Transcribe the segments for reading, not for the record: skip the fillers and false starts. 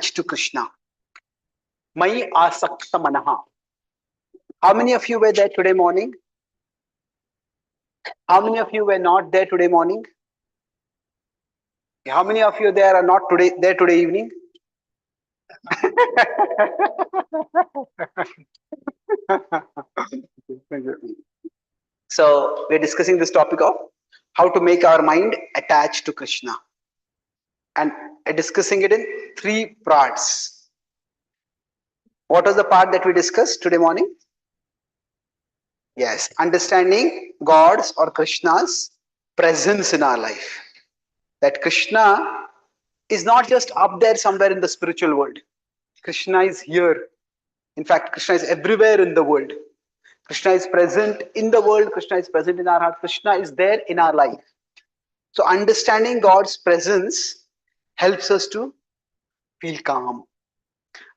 attached to Krishna. Mai asakta manaha. How many of you were there today morning? How many of you were not there today morning? How many of you there are not there today evening? So we're discussing this topic of how to make our mind attached to Krishna. And discussing it in 3 parts. What was the part that we discussed today morning? Yes, understanding God's or Krishna's presence in our life. That Krishna is not just up there somewhere in the spiritual world. Krishna is here. In fact, Krishna is everywhere in the world. Krishna is present in the world. Krishna is present in our heart. Krishna is there in our life. So understanding God's presence helps us to feel calm.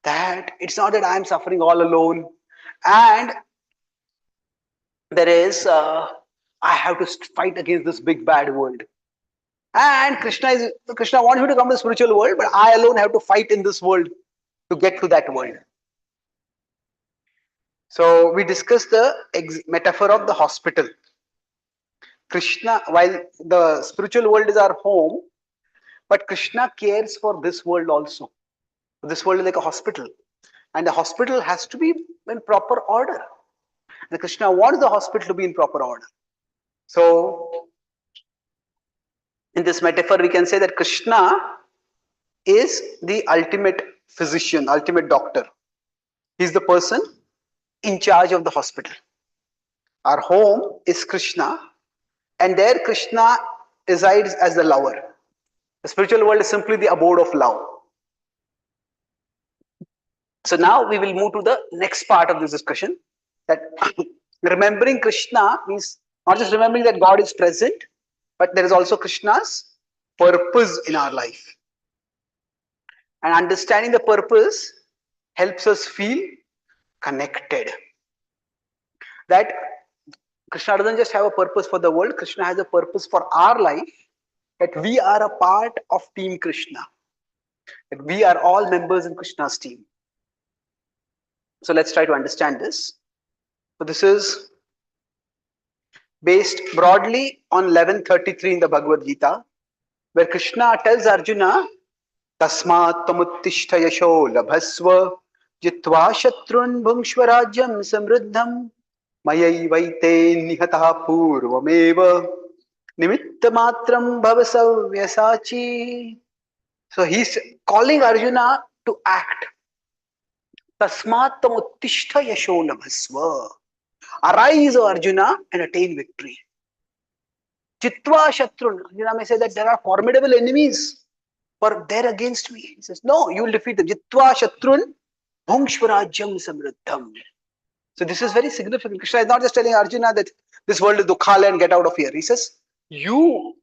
That it's not that I am suffering all alone and there is I have to fight against this big bad world. And Krishna wants me to come to the spiritual world, but I alone have to fight in this world to get to that world. So we discussed the metaphor of the hospital. Krishna, while the spiritual world is our home, but Krishna cares for this world also. This world is like a hospital, and the hospital has to be in proper order. The Krishna wants the hospital to be in proper order. So in this metaphor, we can say that Krishna is the ultimate physician, ultimate doctor. He's the person in charge of the hospital. Our home is Krishna, and there Krishna resides as the lover. The spiritual world is simply the abode of love. So now we will move to the next part of this discussion, that remembering Krishna means not just remembering that God is present, but there is also Krishna's purpose in our life. And understanding the purpose helps us feel connected. That Krishna doesn't just have a purpose for the world, Krishna has a purpose for our life, that we are a part of Team Krishna. That we are all members in Krishna's team. So let's try to understand this. So this is based broadly on 11:33 in the Bhagavad Gita, where Krishna tells Arjuna, Tasmat tamuttishta yasho labhasva jitva shatrun bhungshva rajyam samruddham mayaivaite nihataha purvameva nimitta matram bhavasavyasachi. So he's calling Arjuna to act. Tasmat tamuttishta yasho labhasva. Arise, O Arjuna, and attain victory. Chitva shatrun. Arjuna may say that there are formidable enemies, but they're against me. He says, no, you will defeat them. Chitva shatrun bhungshvarajyam samruddham. So this is very significant. Krishna is not just telling Arjuna that this world is dukkhala and get out of here. He says, you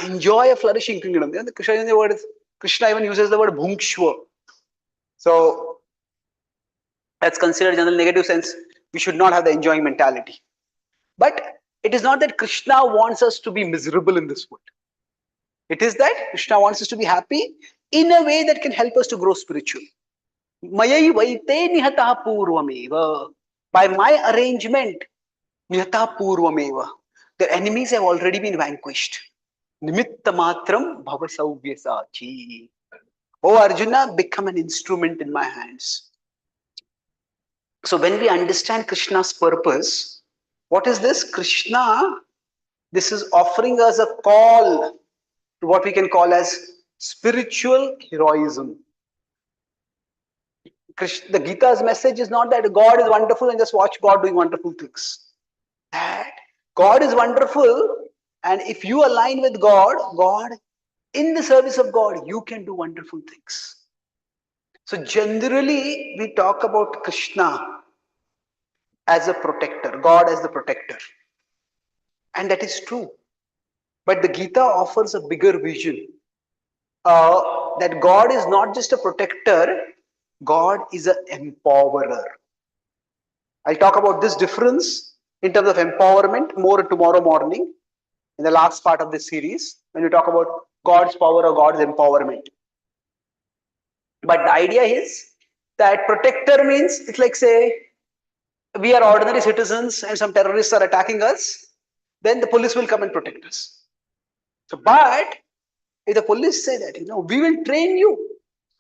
enjoy a flourishing kingdom. Krishna even uses the word bhungshva. So that's considered in the negative sense. We should not have the enjoying mentality. But it is not that Krishna wants us to be miserable in this world. It is that Krishna wants us to be happy in a way that can help us to grow spiritually. Mayai vaite nihataha purvameva. By my arrangement, nihataha purvameva. The enemies have already been vanquished. Nimitta matram bhavasavyasachi. Oh Arjuna, become an instrument in my hands. So when we understand Krishna's purpose, what is this? Krishna, this is offering us a call to what we can call as spiritual heroism. The Gita's message is not that God is wonderful and just watch God doing wonderful things. That God is wonderful, and if you align with God, in the service of God, you can do wonderful things. So generally, we talk about Krishna as a protector, God as the protector. And that is true. But the Gita offers a bigger vision. That God is not just a protector, God is an empowerer. I'll talk about this difference in terms of empowerment more tomorrow morning in the last part of this series when we talk about God's power or God's empowerment. But the idea is that protector means it's like, say, we are ordinary citizens and some terrorists are attacking us, then the police will come and protect us. So, but if the police say that, we will train you,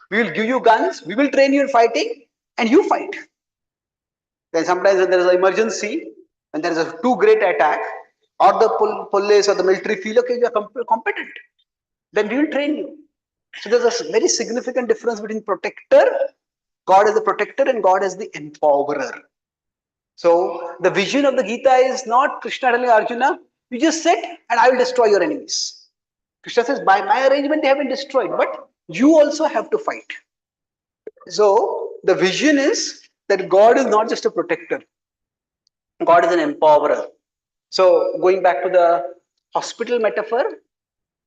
we will give you guns, we will train you in fighting, and you fight. Then sometimes when there is an emergency, when there is a too great attack, or the police or the military feel, okay, you are competent, then we will train you. So there's a very significant difference between protector, God as the protector, and God as the empowerer. So the vision of the Gita is not Krishna telling Arjuna, you just sit and I will destroy your enemies. Krishna says, by my arrangement they have been destroyed, but you also have to fight. So the vision is that God is not just a protector, God is an empowerer. So going back to the hospital metaphor,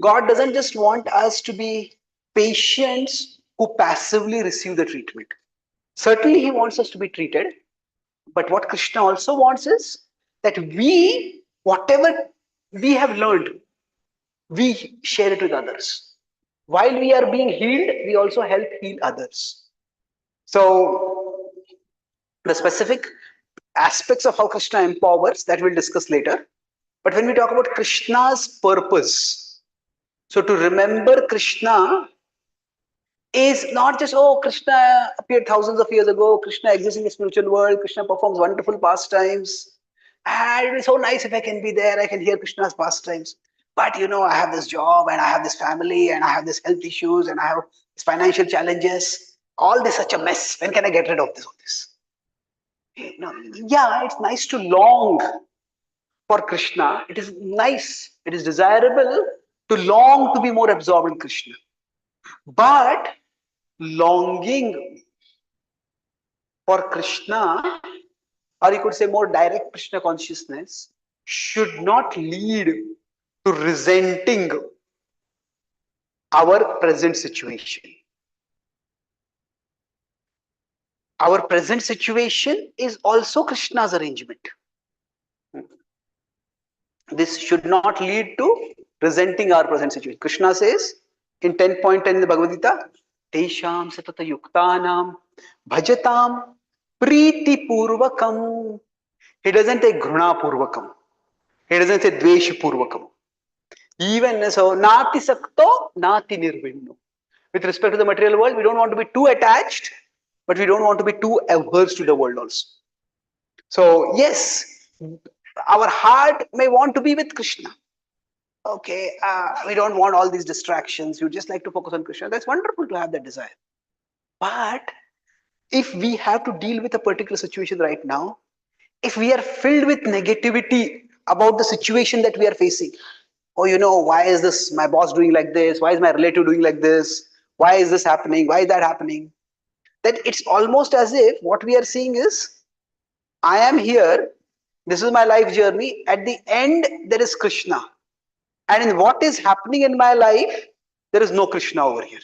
God doesn't just want us to be patients who passively receive the treatment. Certainly, He wants us to be treated, but what Krishna also wants is that we, whatever we have learned, we share it with others. While we are being healed, we also help heal others. So, the specific aspects of how Krishna empowers that we'll discuss later. But when we talk about Krishna's purpose, so to remember Krishna is not just, oh, Krishna appeared thousands of years ago, Krishna exists in the spiritual world, Krishna performs wonderful pastimes, and it is so nice if I can be there, I can hear Krishna's pastimes. But I have this job and I have this family and I have this health issues and I have these financial challenges. All this such a mess. When can I get rid of this? All this? Yeah, it's nice to long for Krishna. It is nice. It is desirable to long to be more absorbed in Krishna. But longing for Krishna, or you could say more direct Krishna consciousness, should not lead to resenting our present situation. Our present situation is also Krishna's arrangement. This should not lead to resenting our present situation. Krishna says in 10.10 in the Bhagavad Gita, Tesham satata yuktanam bhajatam priti purvakam. He doesn't say gruna purvakam. He doesn't say dvesh purvakam. Even so, nati sakto, nati nirvinno. With respect to the material world, we don't want to be too attached, but we don't want to be too averse to the world also. So, yes, our heart may want to be with Krishna. Okay, we don't want all these distractions. You just like to focus on Krishna. That's wonderful to have that desire. But if we have to deal with a particular situation right now, if we are filled with negativity about the situation that we are facing, oh, why is this my boss doing like this? Why is my relative doing like this? Why is this happening? Why is that happening? Then it's almost as if what we are seeing is, I am here, this is my life journey. At the end, there is Krishna. And in what is happening in my life, there is no Krishna over here.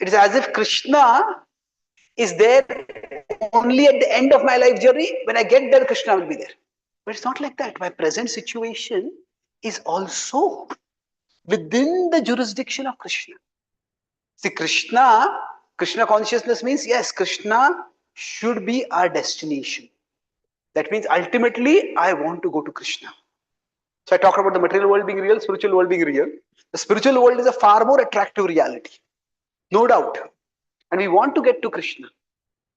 It is as if Krishna is there only at the end of my life journey. When I get there, Krishna will be there. But it's not like that. My present situation is also within the jurisdiction of Krishna. See, Krishna consciousness means, yes, Krishna should be our destination. That means ultimately, I want to go to Krishna. So I talked about the material world being real, spiritual world being real. The spiritual world is a far more attractive reality, no doubt. And we want to get to Krishna.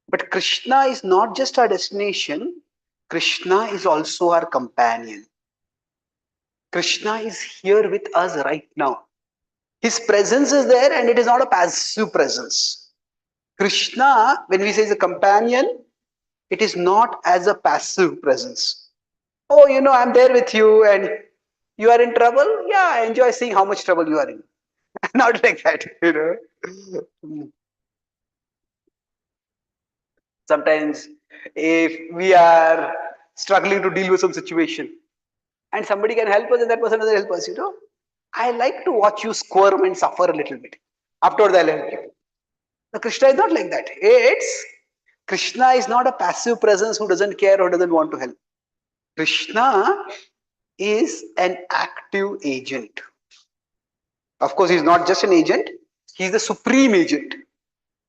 But Krishna is not just our destination, Krishna is also our companion. Krishna is here with us right now. His presence is there and it is not a passive presence. Krishna, when we say is a companion, it is not as a passive presence. Oh, I'm there with you and you are in trouble. Yeah, I enjoy seeing how much trouble you are in. Not like that, Sometimes if we are struggling to deal with some situation and somebody can help us and that person doesn't help us, I like to watch you squirm and suffer a little bit. Afterwards, I'll help you. Now, Krishna is not like that. Krishna is not a passive presence who doesn't care or doesn't want to help. Krishna is an active agent. Of course, he's not just an agent. He's the supreme agent,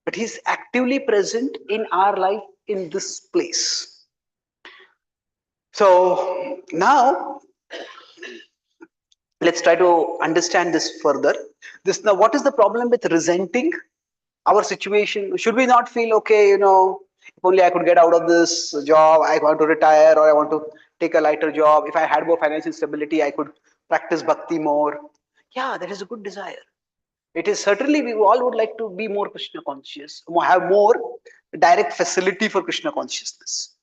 but he's actively present in our life in this place. So now let's try to understand this further. This now, what is the problem with resenting our situation? Should we not feel okay? If only I could get out of this job, I want to retire, or I want to take a lighter job. If I had more financial stability, I could practice bhakti more. Yeah, that is a good desire. It is certainly we all would like to be more Krishna conscious, have more direct facility for Krishna consciousness.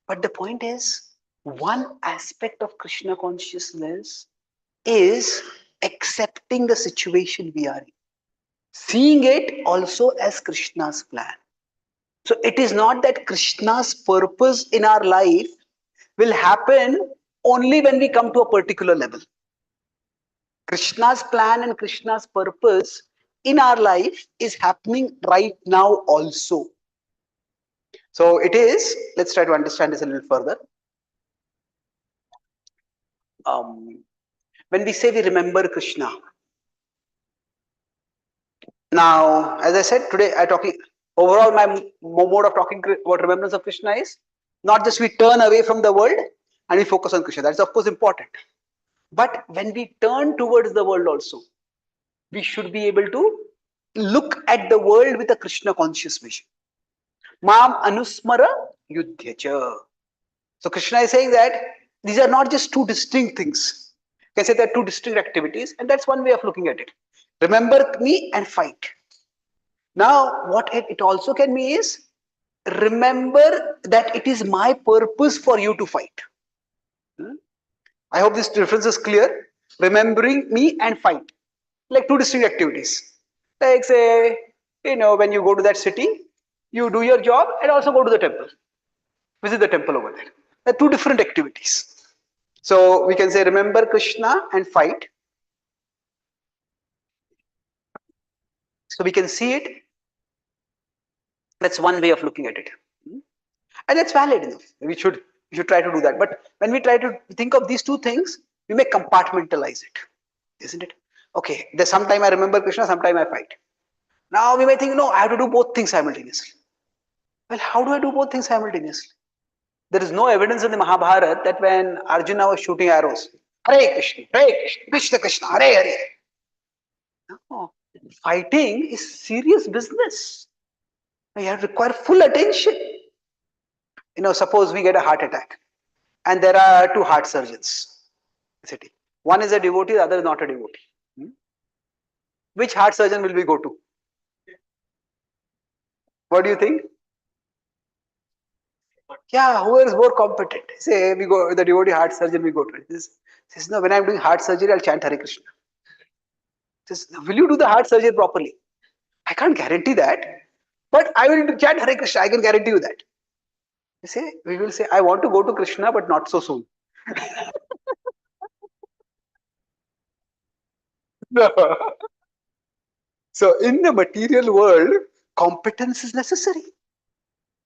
But the point is, one aspect of Krishna consciousness is accepting the situation we are in, seeing it also as Krishna's plan. So it is not that Krishna's purpose in our life will happen only when we come to a particular level. Krishna's plan and Krishna's purpose in our life is happening right now also. So it is, let's try to understand this a little further. When we say we remember Krishna, now, as I said, today I talking overall my mode of talking about remembrance of Krishna is not just we turn away from the world and we focus on Krishna. That's of course important. But when we turn towards the world also, we should be able to look at the world with a Krishna conscious vision. Mam anusmara yudhyacha. So Krishna is saying that these are not just two distinct things. You can say they're two distinct activities, and that's one way of looking at it. Remember me and fight. Now, what it also can mean is remember that it is my purpose for you to fight. I hope this difference is clear. Remembering me and fight, like two distinct activities. Like say, when you go to that city, you do your job and also go to the temple. Visit the temple over there. They're two different activities. So we can say remember Krishna and fight. So we can see it. That's one way of looking at it. And that's valid enough. We should try to do that. But when we try to think of these two things, we may compartmentalize it, isn't it? Okay, there's sometime I remember Krishna, sometime I fight. Now we may think, no, I have to do both things simultaneously. Well, how do I do both things simultaneously? There is no evidence in the Mahabharata that when Arjuna was shooting arrows, Hare Krishna, Hare Krishna, Krishna Krishna, Hare Hare. No, fighting is serious business. You have to require full attention. Suppose we get a heart attack and there are two heart surgeons in the city. One is a devotee, the other is not a devotee. Which heart surgeon will we go to? What do you think? Yeah, who is more competent? Say we go the devotee heart surgeon, we go to it. Says, no, when I'm doing heart surgery, I'll chant Hare Krishna. Says, will you do the heart surgery properly? I can't guarantee that, but I will chant Hare Krishna. I can guarantee you that. We will say, I want to go to Krishna, but not so soon. No. So in the material world, competence is necessary.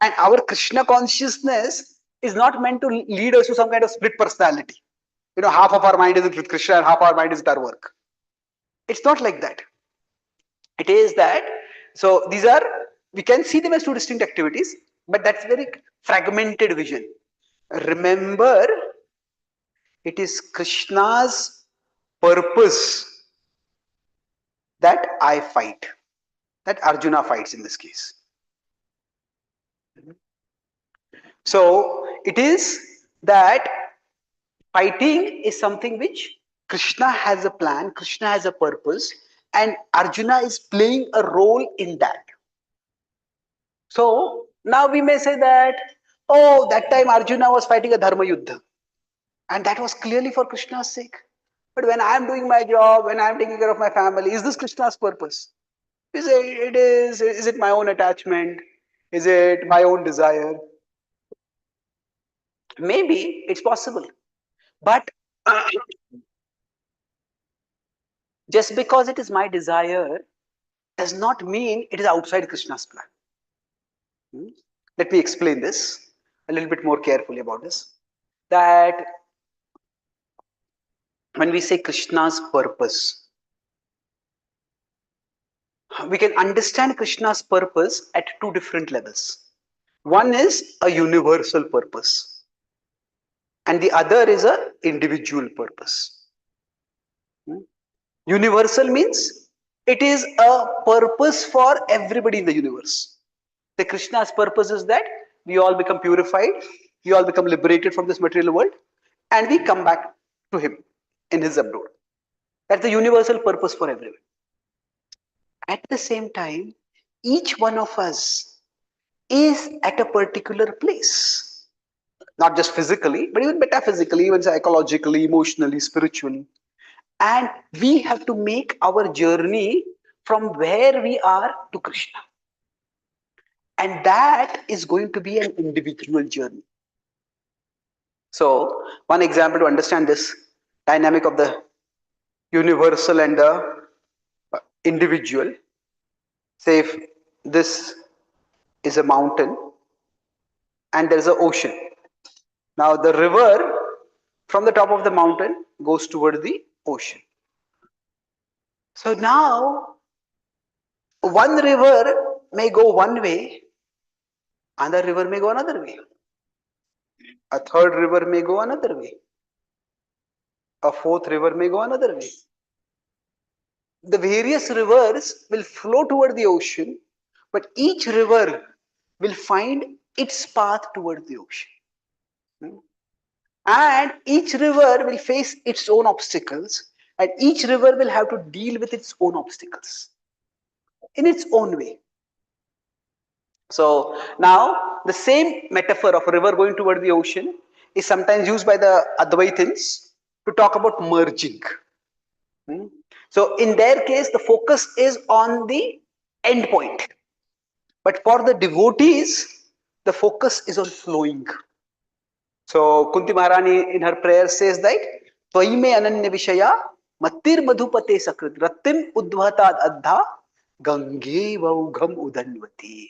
And our Krishna consciousness is not meant to lead us to some kind of split personality. Half of our mind is with Krishna and half our mind is with our work. It's not like that. It is that, so we can see them as two distinct activities, but that's very fragmented vision. Remember, it is Krishna's purpose that I fight, that Arjuna fights in this case. So it is that fighting is something which Krishna has a plan, Krishna has a purpose, and Arjuna is playing a role in that. So now we may say that, oh, that time Arjuna was fighting a Dharma Yuddha, and that was clearly for Krishna's sake. But when I am doing my job, when I am taking care of my family, is this Krishna's purpose? Is it my own attachment? Is it my own desire? Maybe it's possible. But just because it is my desire does not mean it is outside Krishna's plan. Let me explain this a little bit more carefully about this. That when we say Krishna's purpose, we can understand Krishna's purpose at two different levels. One is a universal purpose, and the other is a individual purpose. Universal means it is a purpose for everybody in the universe. The Krishna's purpose is that we all become purified, we all become liberated from this material world, and we come back to him in his abode. That's the universal purpose for everyone. At the same time, each one of us is at a particular place, not just physically, but even metaphysically, even psychologically, emotionally, spiritually. And we have to make our journey from where we are to Krishna. And that is going to be an individual journey. So, one example to understand this dynamic of the universal and the individual. Say if this is a mountain and there's an ocean. Now the river from the top of the mountain goes toward the ocean. So now one river may go one way, another river may go another way. A third river may go another way. A fourth river may go another way. The various rivers will flow toward the ocean, but each river will find its path toward the ocean. And each river will face its own obstacles, and each river will have to deal with its own obstacles in its own way. So now the same metaphor of a river going toward the ocean is sometimes used by the Advaitins to talk about merging. So in their case, the focus is on the end point. But for the devotees, the focus is on flowing. So Kunti Maharani in her prayer says that Tvaime Ananya Vishaya Matir Madhupate Sakrit Ratim Udvatad Adha Gange Vaugham Udanvati.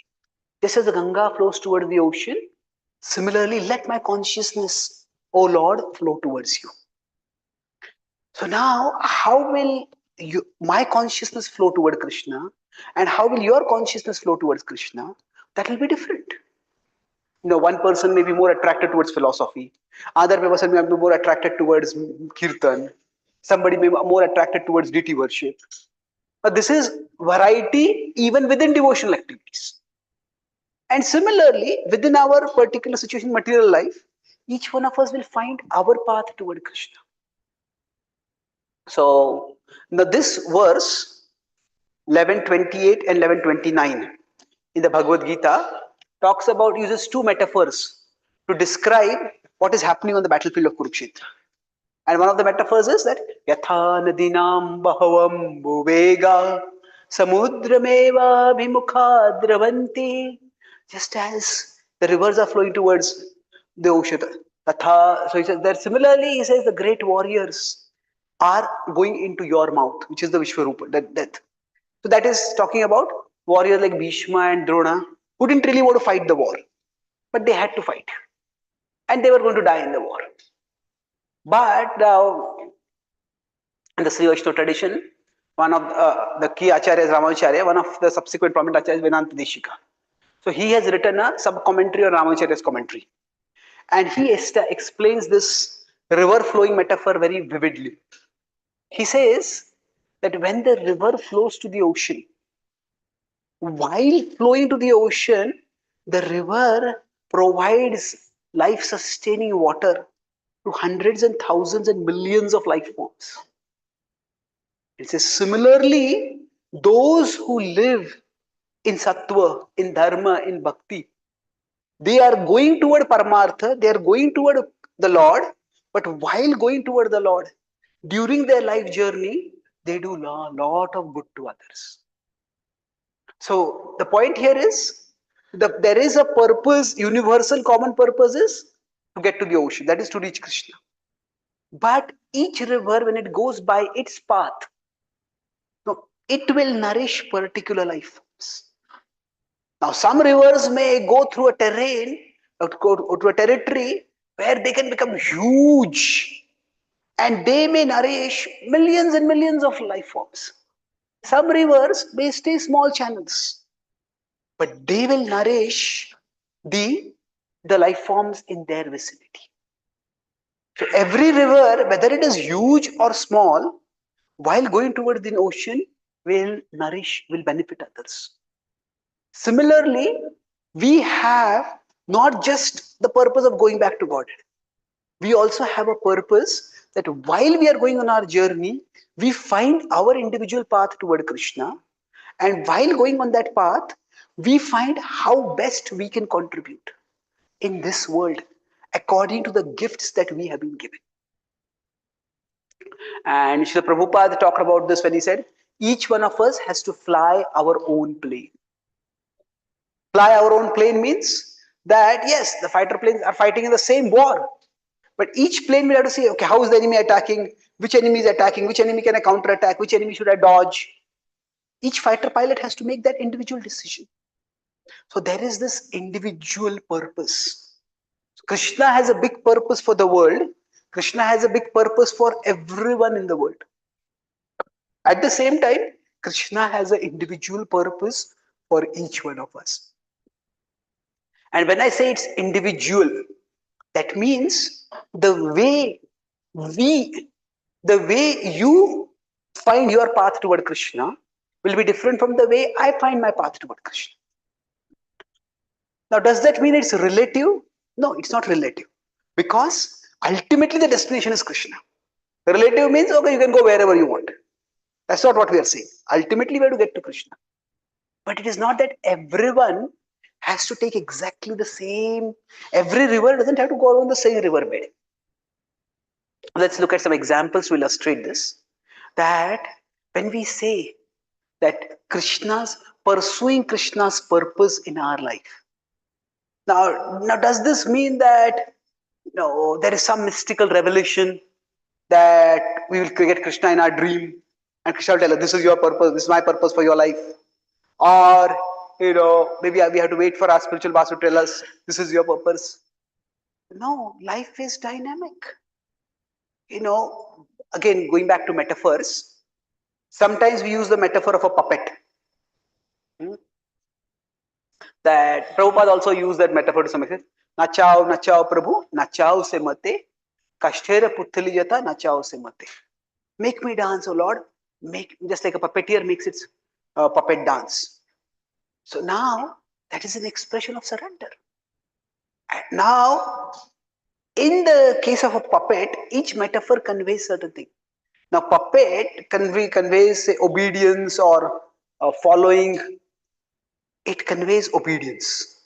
Just as the Ganga flows toward the ocean, similarly let my consciousness, O Lord, flow towards you. So now how will my consciousness flow toward Krishna, and how will your consciousness flow towards Krishna? That will be different. One person may be more attracted towards philosophy, other person may be more attracted towards kirtan, somebody may be more attracted towards deity worship. But this is variety even within devotional activities. And similarly, within our particular situation, material life, each one of us will find our path toward Krishna. So now this verse 11:28 and 11:29 in the Bhagavad Gita uses two metaphors to describe what is happening on the battlefield of Kurukshetra. And one of the metaphors is that Yatha Nadinam Bahavam Bhuvega Samudrameva Bhimukha Dravanti. Just as the rivers are flowing towards the ocean. Tatha, so he says that similarly, he says the great warriors are going into your mouth, which is the Vishwarupa, death. So that is talking about warriors like Bhishma and Drona, who didn't really want to fight the war, but they had to fight. And they were going to die in the war. But in the Sri Vaishnava tradition, one of the key acharyas, Ramacharya, one of the subsequent prominent acharyas, Vedanta Deshika. So he has written a sub-commentary on Ramacharya's commentary. And he explains this river flowing metaphor very vividly. He says that when the river flows to the ocean, while flowing to the ocean, the river provides life-sustaining water to hundreds and thousands and millions of life forms. It says similarly, those who live in sattva, in dharma, in bhakti, they are going toward Paramartha, they are going toward the Lord, but while going toward the Lord, during their life journey, they do a lot of good to others. So the point here is that there is a purpose, universal common purpose is to get to the ocean, that is to reach Krishna. But each river, when it goes by its path, it will nourish particular life forms. Now, some rivers may go through a terrain, go to a territory where they can become huge, and they may nourish millions and millions of life forms. Some rivers may stay small channels, but they will nourish the, the life forms in their vicinity. So every river, whether it is huge or small, while going towards the ocean, will nourish, will benefit others. Similarly, we have not just the purpose of going back to God. We also have a purpose that while we are going on our journey, we find our individual path toward Krishna. And while going on that path, we find how best we can contribute in this world according to the gifts that we have been given. And Srila Prabhupada talked about this when he said, each one of us has to fly our own plane. Fly our own plane means that yes, the fighter planes are fighting in the same war. But each plane will have to say, okay, how is the enemy attacking? Which enemy is attacking? Which enemy can I counter attack? Which enemy should I dodge? Each fighter pilot has to make that individual decision. So there is this individual purpose. Krishna has a big purpose for the world. Krishna has a big purpose for everyone in the world. At the same time, Krishna has an individual purpose for each one of us. And when I say it's individual, that means the way you find your path toward Krishna will be different from the way I find my path toward Krishna. Now, does that mean it's relative? No, it's not relative. Because ultimately the destination is Krishna. Relative means, okay, you can go wherever you want. That's not what we are saying. Ultimately, we have to get to Krishna. But it is not that everyone has to take exactly the same. Every river doesn't have to go along the same riverbed. Let's look at some examples to illustrate this. That when we say that Krishna's pursuing Krishna's purpose in our life. Now does this mean that there is some mystical revelation that we will get Krishna in our dream and Krishna will tell us, this is your purpose, this is my purpose for your life? Or, maybe we have to wait for our spiritual master to tell us, this is your purpose. No, life is dynamic. Again, going back to metaphors, sometimes we use the metaphor of a puppet. That Prabhupada also used that metaphor to some extent. Nachao, nachao, Prabhu, nachao se mate, kashtera puttali jata, nachao se mate. Make me dance, O Lord. Make just like a puppeteer makes its puppet dance. So now that is an expression of surrender. And now, in the case of a puppet, each metaphor conveys certain thing. Now, puppet conveys say, obedience or following. It conveys obedience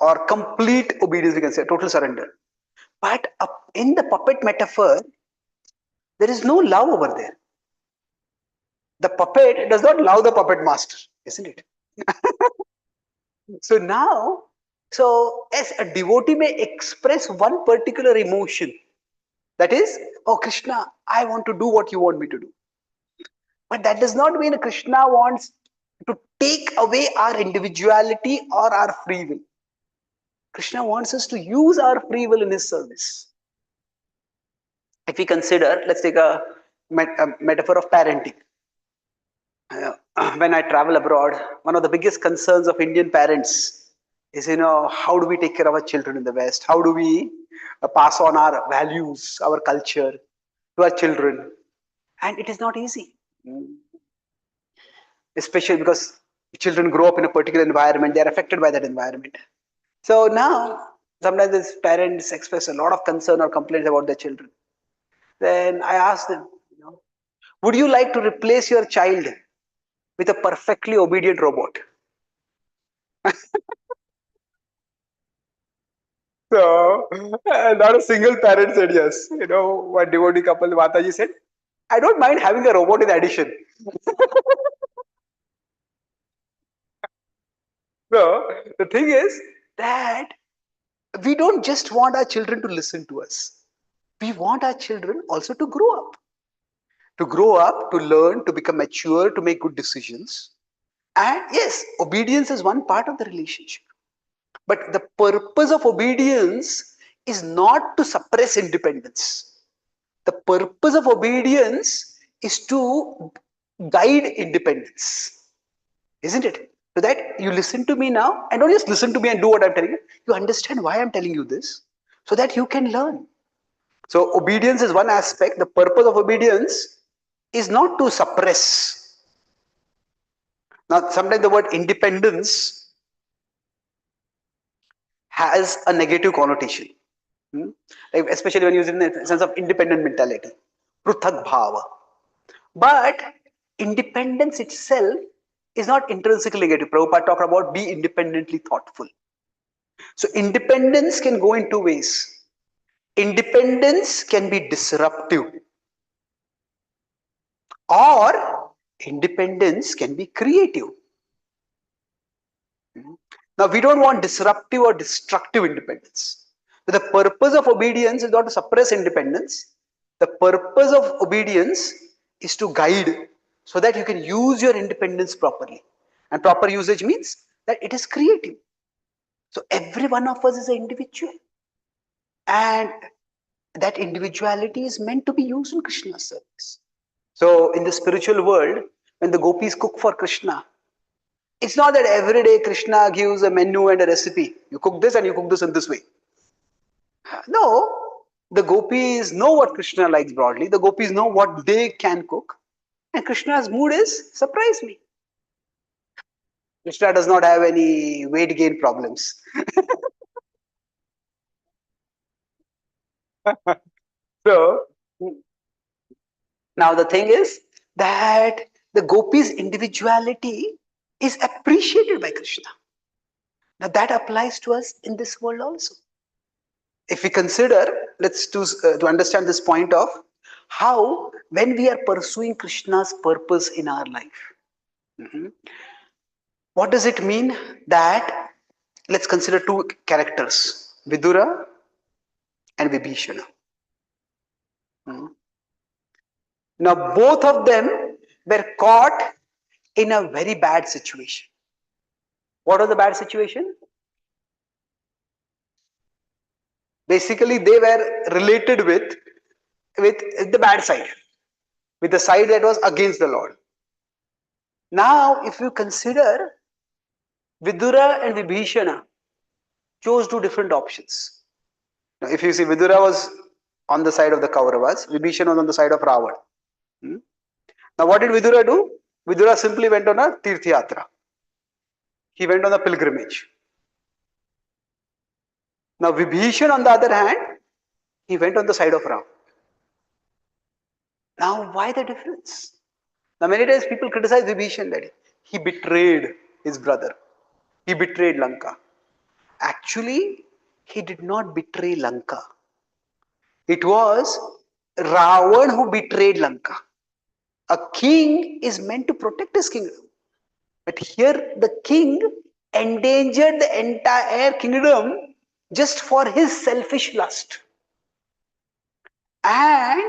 or complete obedience, we can say, total surrender. But in the puppet metaphor, there is no love over there. The puppet does not love the puppet master, isn't it? So now, as a devotee may express one particular emotion, that is, oh Krishna, I want to do what you want me to do. But that does not mean Krishna wants to take away our individuality or our free will. Krishna wants us to use our free will in his service. If we consider, let's take a metaphor of parenting. When I travel abroad, one of the biggest concerns of Indian parents is, how do we take care of our children in the West? How do we pass on our values, our culture to our children? And it is not easy. Especially because children grow up in a particular environment, they are affected by that environment. So now, sometimes these parents express a lot of concern or complaints about their children. Then I ask them, would you like to replace your child with a perfectly obedient robot? So, not a single parent said yes. One devotee couple, Mataji said, I don't mind having a robot in addition. So, the thing is that we don't just want our children to listen to us. We want our children also to grow up. To grow up, to learn, to become mature, to make good decisions. And yes, obedience is one part of the relationship. But the purpose of obedience is not to suppress independence. The purpose of obedience is to guide independence, isn't it? So that you listen to me now and don't just listen to me and do what I'm telling you. You understand why I'm telling you this so that you can learn. So obedience is one aspect. The purpose of obedience is not to suppress. Now, sometimes the word independence has a negative connotation. Hmm? Like especially when used in the sense of independent mentality, pruthak bhava. But independence itself is not intrinsically negative. Prabhupada talked about be independently thoughtful. So independence can go in two ways. Independence can be disruptive, or independence can be creative. Now, we don't want disruptive or destructive independence. So the purpose of obedience is not to suppress independence. The purpose of obedience is to guide so that you can use your independence properly. And proper usage means that it is creative. So every one of us is an individual. And that individuality is meant to be used in Krishna's service. So in the spiritual world, when the gopis cook for Krishna, it's not that every day Krishna gives a menu and a recipe. You cook this and you cook this in this way. No, the gopis know what Krishna likes broadly. The gopis know what they can cook. And Krishna's mood is surprise me. Krishna does not have any weight gain problems. So now the thing is that the gopis' individuality is appreciated by Krishna. Now that applies to us in this world also. If we consider, let's to understand this point of how when we are pursuing Krishna's purpose in our life, what does it mean that let's consider two characters, Vidura and Vibhishana. Now both of them were caught in a very bad situation. What was the bad situation? Basically, they were related with the bad side, with the side that was against the Lord. Now, if you consider Vidura and Vibhishana chose two different options. Now, if you see, Vidura was on the side of the Kauravas, Vibhishana was on the side of Ravan. Now, what did Vidura do? Vidura simply went on a Tirth He went on a pilgrimage. Now, Vibhishana, on the other hand, he went on the side of Ram. Now, why the difference? Now, many times people criticize Vibhishana that he betrayed his brother. He betrayed Lanka. Actually, he did not betray Lanka. It was Ravan who betrayed Lanka. A king is meant to protect his kingdom. But here the king endangered the entire kingdom just for his selfish lust. And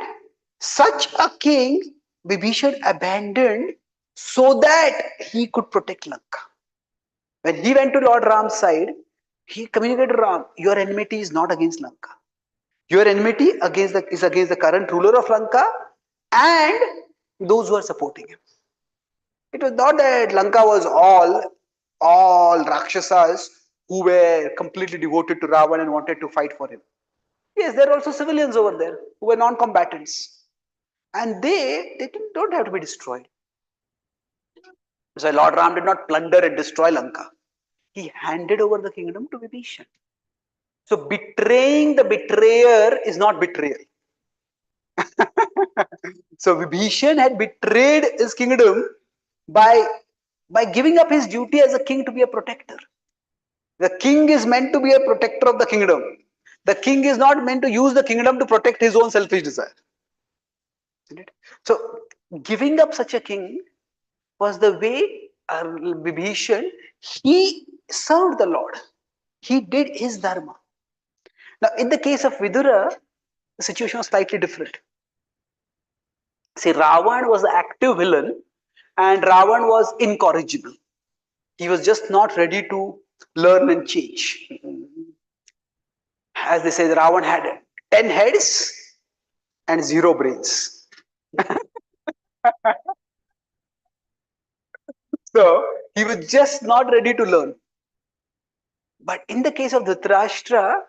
such a king Vibhishan abandoned so that he could protect Lanka. When he went to Lord Ram's side, he communicated to Ram, your enmity is not against Lanka. Your enmity is against the current ruler of Lanka and those who are supporting him. It was not that Lanka was all Rakshasas who were completely devoted to Ravan and wanted to fight for him. Yes, there are also civilians over there who were non-combatants. And they don't have to be destroyed. So Lord Ram did not plunder and destroy Lanka. He handed over the kingdom to Vibhishan. So betraying the betrayer is not betrayal. So Vibhishan had betrayed his kingdom by giving up his duty as a king to be a protector. The king is meant to be a protector of the kingdom. The king is not meant to use the kingdom to protect his own selfish desire. So giving up such a king was the way Vibhishan, he served the Lord. He did his dharma. Now in the case of Vidura, the situation was slightly different. See, Ravan was the active villain and Ravan was incorrigible. He was just not ready to learn and change. As they say, Ravan had 10 heads and 0 brains. So he was just not ready to learn. But in the case of Dhritarashtra,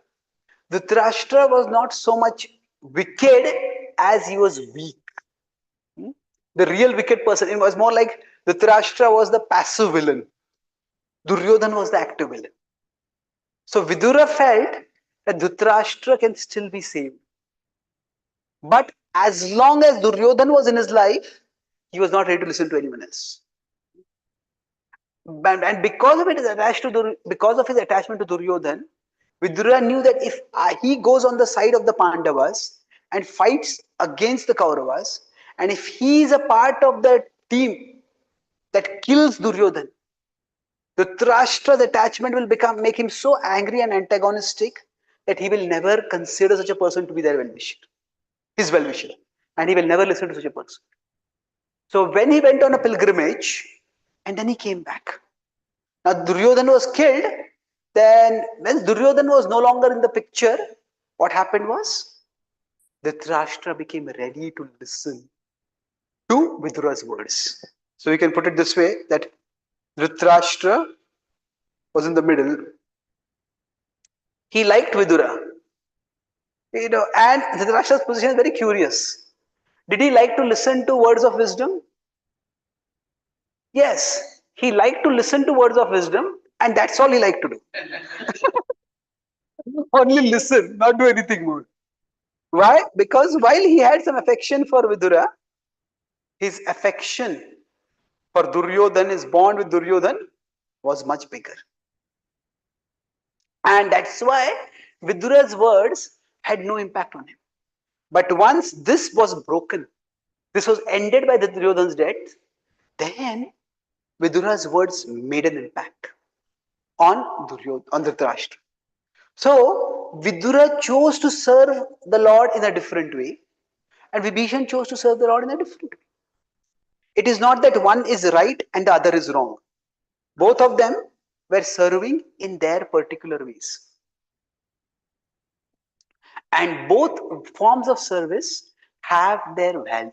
Dhritarashtra was not so much wicked as he was weak. Hmm? The real wicked person, it was more like Dhritarashtra was the passive villain. Duryodhan was the active villain. So Vidura felt that Dhritarashtra can still be saved. But as long as Duryodhan was in his life, he was not ready to listen to anyone else. And because of it is attached to because of his attachment to Duryodhan, Vidura knew that if he goes on the side of the Pandavas and fights against the Kauravas, and if he is a part of the team that kills Duryodhan, Dhritarashtra's attachment will make him so angry and antagonistic that he will never consider such a person to be their well-wisher, his well-wisher, and he will never listen to such a person. So when he went on a pilgrimage, and then he came back. Now Duryodhan was killed. Then when Duryodhan was no longer in the picture, what happened was Dhritarashtra became ready to listen to Vidura's words. So we can put it this way that Dhritarashtra was in the middle. He liked Vidura. And Dhritarashtra's position is very curious. Did he like to listen to words of wisdom? Yes. He liked to listen to words of wisdom, and that's all he liked to do. Only listen, not do anything more. Why? Because while he had some affection for Vidura, his affection for Duryodhan, his bond with Duryodhan was much bigger. And that's why Vidura's words had no impact on him. But once this was broken, this was ended by the Duryodhan's death, then Vidura's words made an impact on Dhritarashtra. So Vidura chose to serve the Lord in a different way, and Vibhishan chose to serve the Lord in a different way. It is not that one is right and the other is wrong. Both of them were serving in their particular ways. And both forms of service have their value.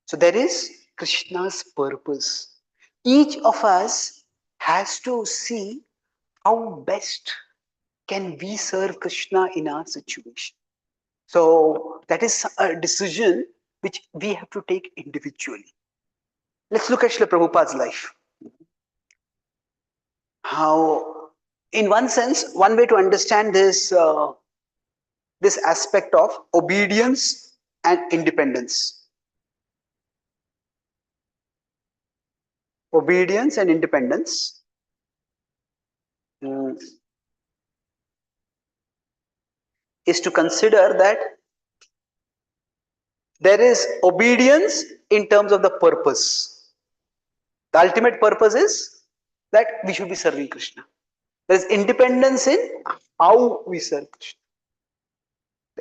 So there is Krishna's purpose. Each of us has to see how best can we serve Krishna in our situation. So that is a decision which we have to take individually. Let's look at Srila Prabhupada's life. How, in one sense, one way to understand this aspect of obedience and independence. Obedience and independence is to consider that there is obedience in terms of the purpose. The ultimate purpose is that we should be serving Krishna. There is independence in how we serve Krishna.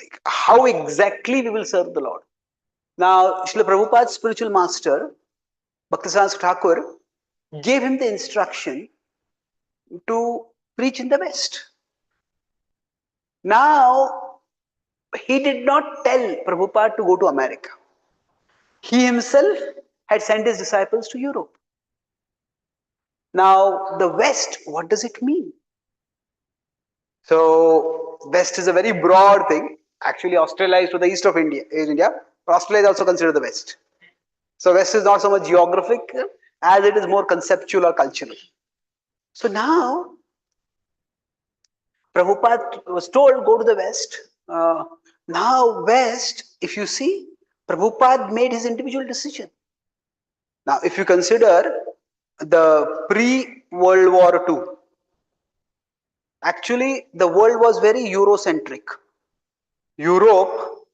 Like how exactly we will serve the Lord. Now, Srila Prabhupada's spiritual master, Bhaktisiddhanta Thakur, gave him the instruction to preach in the West. Now, he did not tell Prabhupada to go to America. He himself had sent his disciples to Europe. Now, the West, what does it mean? So, West is a very broad thing. Actually, Australia is to the east of India. But Australia is also considered the West. So, West is not so much geographic as it is more conceptual or cultural. So now, Prabhupada was told, go to the West. Now, West, if you see, Prabhupada made his individual decision. Now, if you consider the pre-World War II, actually, the world was very Eurocentric. Europe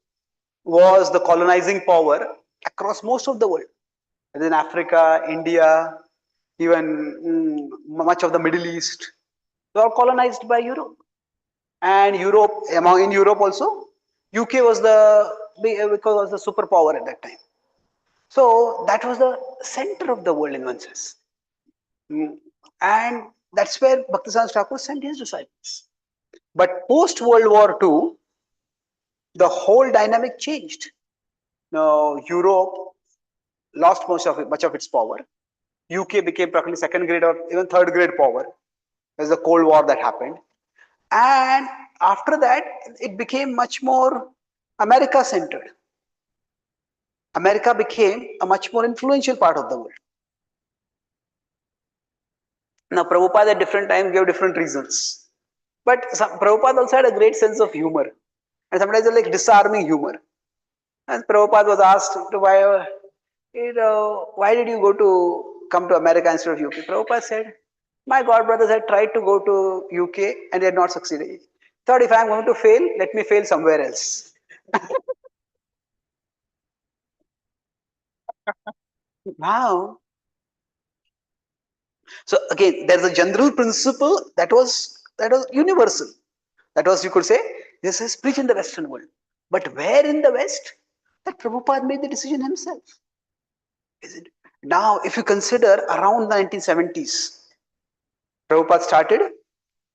was the colonizing power across most of the world. And then Africa, India, even much of the Middle East, they were colonized by Europe. And Europe, in Europe also, UK was the superpower at that time. So that was the center of the world in one sense. And that's where Bhaktisiddhanta Thakur sent his disciples. But post World War II, the whole dynamic changed. Now Europe lost much of its power, UK became practically second grade or even third grade power. There's the Cold War that happened. And after that, it became much more America centered. America became a much more influential part of the world. Now, Prabhupada at different times gave different reasons. But Prabhupada also had a great sense of humor. And sometimes like disarming humor. And Prabhupada was asked why, why did you come to America instead of UK? Prabhupada said, my god brothers had tried to go to UK and they had not succeeded. Thought if I am going to fail, let me fail somewhere else. Now, so again, there's a general principle that was universal. That was, you could say, this is preached in the Western world. But where in the West? That Prabhupada made the decision himself. Is it? Now, if you consider around the 1970s, Prabhupada started,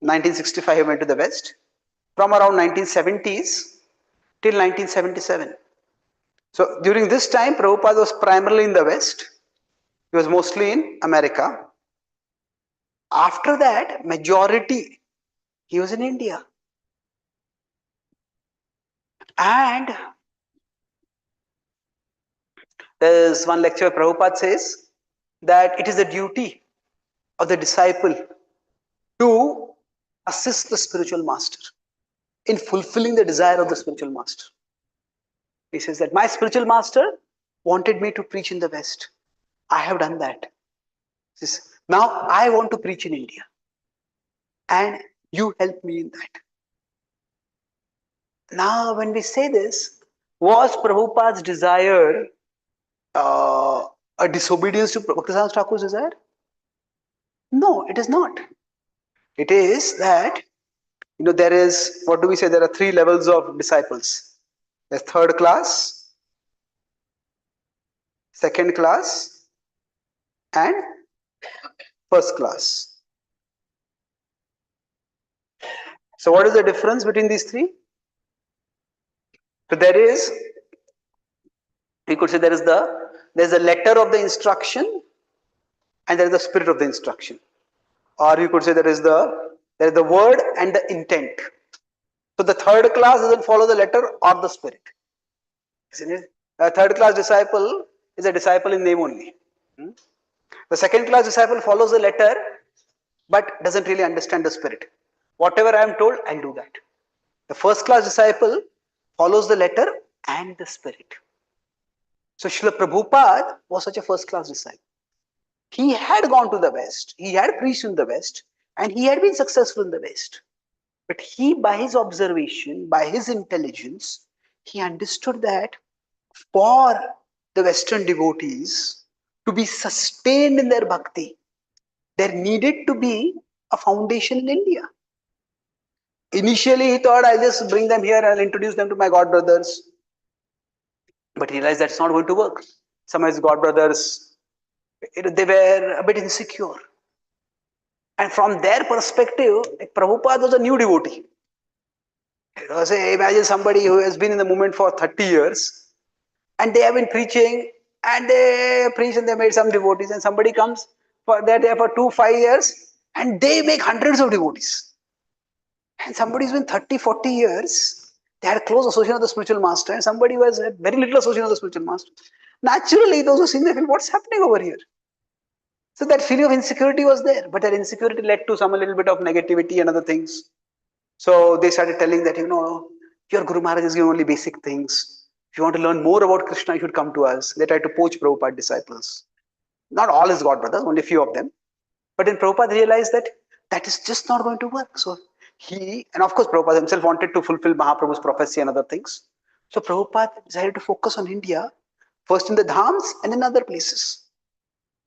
1965 he went to the West. From around 1970s till 1977. So during this time, Prabhupada was primarily in the West. He was mostly in America. After that, majority, he was in India. And there's one lecture Prabhupada says that it is the duty of the disciple to assist the spiritual master in fulfilling the desire of the spiritual master. He says that my spiritual master wanted me to preach in the West. I have done that. He says, now I want to preach in India. And you help me in that. Now, when we say this, was Prabhupada's desire a disobedience to Bhaktivedanta Thakur's desire? No, it is not. It is that, there is, what do we say, there are three levels of disciples. There's third class, second class, and first class. So what is the difference between these three? So there is, we could say there's a letter of the instruction and there is the spirit of the instruction. Or you could say there is the word and the intent. So the third class doesn't follow the letter or the spirit. Isn't it? A third class disciple is a disciple in name only. The second class disciple follows the letter but doesn't really understand the spirit. Whatever I am told, I'll do that. The first class disciple follows the letter and the spirit. So Srila Prabhupada was such a first class disciple. He had gone to the West, he had preached in the West, and he had been successful in the West. But he, by his observation, by his intelligence, he understood that for the Western devotees to be sustained in their bhakti, there needed to be a foundation in India. Initially, he thought, I'll just bring them here and I'll introduce them to my god brothers. But he realized that's not going to work. Some of his god brothers, they were a bit insecure. And from their perspective, Prabhupada was a new devotee. Say, imagine somebody who has been in the movement for 30 years and they have been preaching and they preach and they made some devotees, and somebody comes they're there for 5 years and they make hundreds of devotees. And somebody who's been 30, 40 years, they had a close association of the spiritual master, and somebody who has very little association of the spiritual master. Naturally, those who see they feel, what's happening over here? So that feeling of insecurity was there, but that insecurity led to some a little bit of negativity and other things. So they started telling that, your Guru Maharaj is giving only basic things. If you want to learn more about Krishna, you should come to us. They tried to poach Prabhupada disciples. Not all his god brothers, only a few of them. But then Prabhupada realized that that is just not going to work. So and of course Prabhupada himself wanted to fulfill Mahaprabhu's prophecy and other things. So Prabhupada decided to focus on India, first in the dhams and in other places.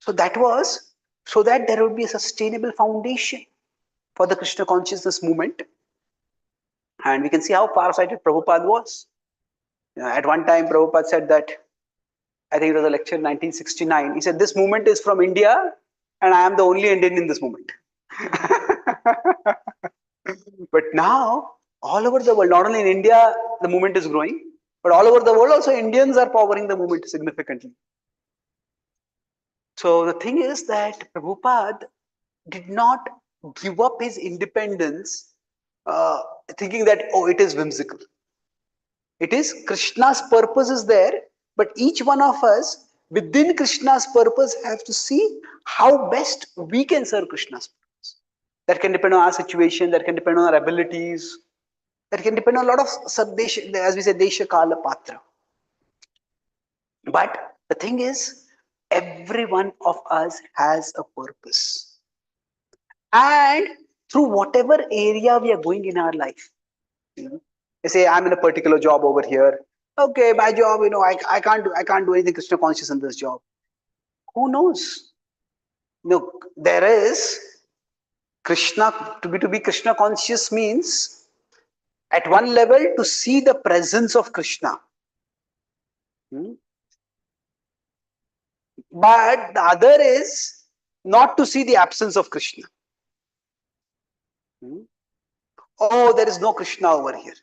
So that was so that there would be a sustainable foundation for the Krishna consciousness movement. And we can see how far-sighted Prabhupada was. At one time, Prabhupada said that, I think it was a lecture in 1969, he said, this movement is from India and I am the only Indian in this movement. But now, all over the world, not only in India, the movement is growing, but all over the world also Indians are powering the movement significantly. So the thing is that Prabhupada did not give up his independence uh, thinking that, oh, it is whimsical. It is Krishna's purpose is there, but each one of us within Krishna's purpose have to see how best we can serve Krishna's purpose. That can depend on our situation, that can depend on our abilities, that can depend on a lot of sadesha, as we say, desha kala patra. But the thing is, every one of us has a purpose. And through whatever area we are going in our life, you know, they say, I'm in a particular job over here. Okay, my job, I can't do anything Krishna conscious in this job. Who knows? No, there is Krishna to be Krishna conscious means at one level to see the presence of Krishna. Hmm? But the other is not to see the absence of Krishna. Hmm? Oh, there is no Krishna over here.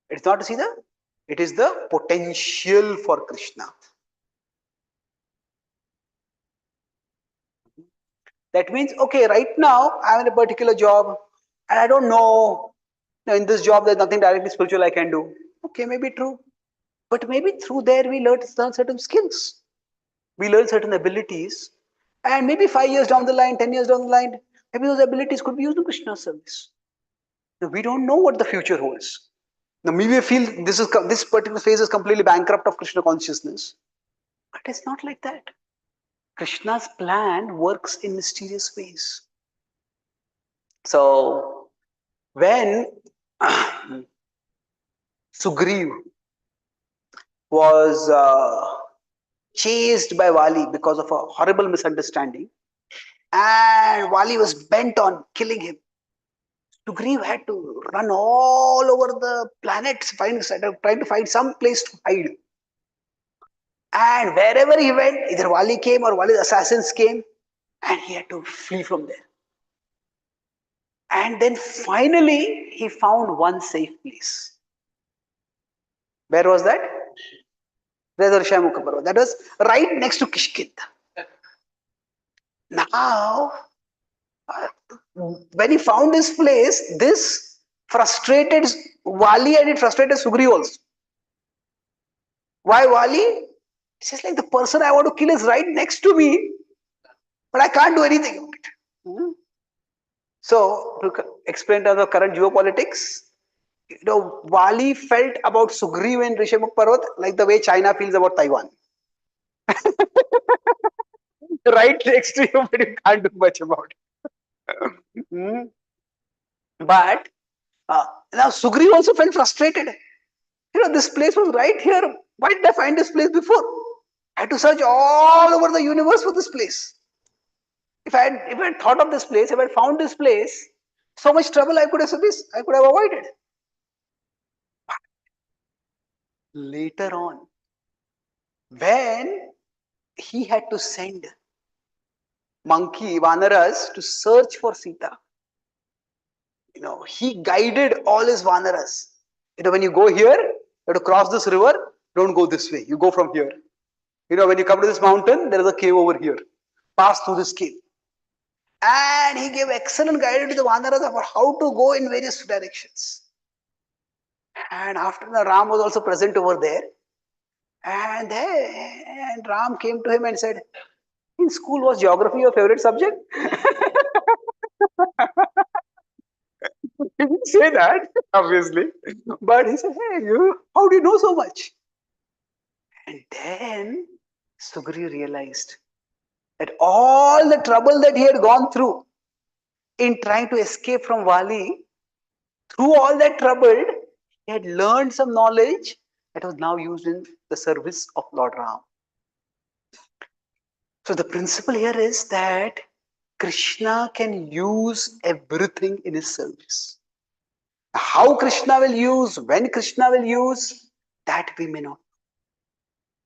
It's not to see it is the potential for Krishna. That means, okay, right now I'm in a particular job and I don't know, in this job there's nothing directly spiritual I can do. Okay, maybe true. But maybe through there we learn certain skills. We learn certain abilities. And maybe 5 years down the line, 10 years down the line, maybe those abilities could be used in Krishna's service. Now, we don't know what the future holds. Now, maybe we feel this particular phase is completely bankrupt of Krishna consciousness. But it's not like that. Krishna's plan works in mysterious ways. So, when Sugriv was chased by Vali because of a horrible misunderstanding, and Vali was bent on killing him, Sugriv had to run all over the planet, trying to find some place to hide. And wherever he went, either Vali came or Vali's assassins came, and he had to flee from there. And then finally, he found one safe place. Where was that? That was right next to Kishkinda. Now, when he found this place, this frustrated Vali and it frustrated Sugriv also. Why Vali? It's just like the person I want to kill is right next to me, but I can't do anything about it. So, to explain to the current geopolitics, Vali felt about Sugriv and Rishabh Parvat like the way China feels about Taiwan. Right next to you, but you can't do much about it. But now Sugriv also felt frustrated. This place was right here. Why did I find this place before? I had to search all over the universe for this place. If I had thought of this place, if I had found this place, so much trouble I could have avoided. Later on, when he had to send monkey Vanaras to search for Sita, he guided all his Vanaras. When you go here, you have to cross this river, don't go this way, you go from here. When you come to this mountain, there is a cave over here. Pass through this cave. And he gave excellent guidance to the Vanaras about how to go in various directions. And after the Ram was also present over there. And Ram came to him and said, in school was geography your favorite subject? He didn't say that, obviously. But he said, hey, how do you know so much? And then Sugriv realized that all the trouble that he had gone through in trying to escape from Vali, through all that trouble, he had learned some knowledge that was now used in the service of Lord Ram. So the principle here is that Krishna can use everything in his service. How Krishna will use, when Krishna will use, that we may not.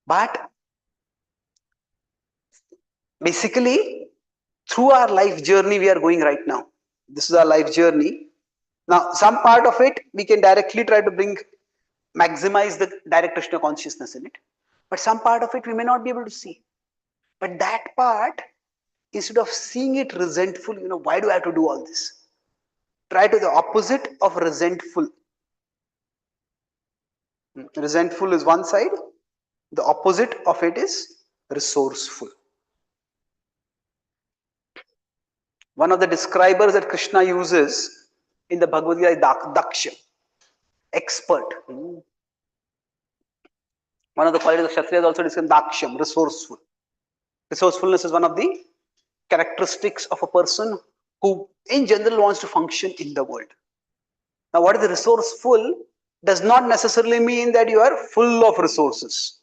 But basically, through our life journey we are going right now. This is our life journey. Now, some part of it we can directly try to maximize the direct Krishna consciousness in it. But some part of it we may not be able to see. But that part, instead of seeing it resentful, why do I have to do all this? Try to the opposite of resentful. Resentful is one side, the opposite of it is resourceful. One of the describers that Krishna uses in the Bhagavad Gita is Daksha, expert. One of the qualities of Kshatriyas also described Daksham, resourceful. Resourcefulness is one of the characteristics of a person who in general wants to function in the world. Now, what is the resourceful does not necessarily mean that you are full of resources.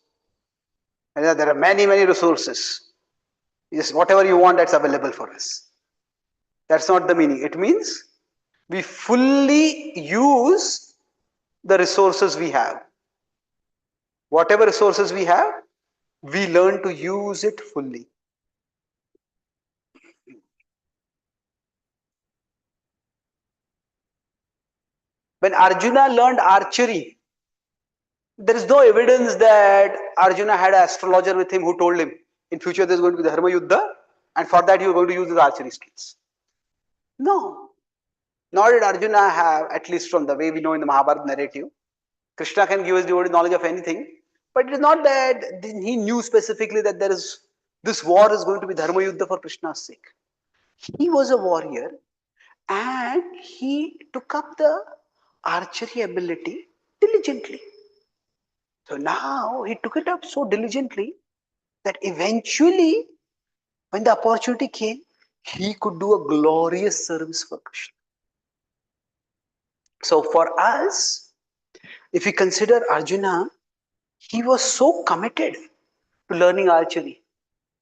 And there are many, many resources. Just whatever you want, that's available for us. That's not the meaning. It means we fully use the resources we have. Whatever resources we have, we learn to use it fully. When Arjuna learned archery, there is no evidence that Arjuna had an astrologer with him who told him in future there is going to be the Dharma Yuddha and for that you are going to use his archery skills. No. Nor did Arjuna have, at least from the way we know in the Mahabharata narrative, Krishna can give us devoted knowledge of anything, but it is not that he knew specifically that there is this war is going to be Dharma Yuddha for Krishna's sake. He was a warrior and he took up the archery ability diligently. So now he took it up so diligently that eventually, when the opportunity came, he could do a glorious service for Krishna. So for us, if we consider Arjuna, he was so committed to learning archery.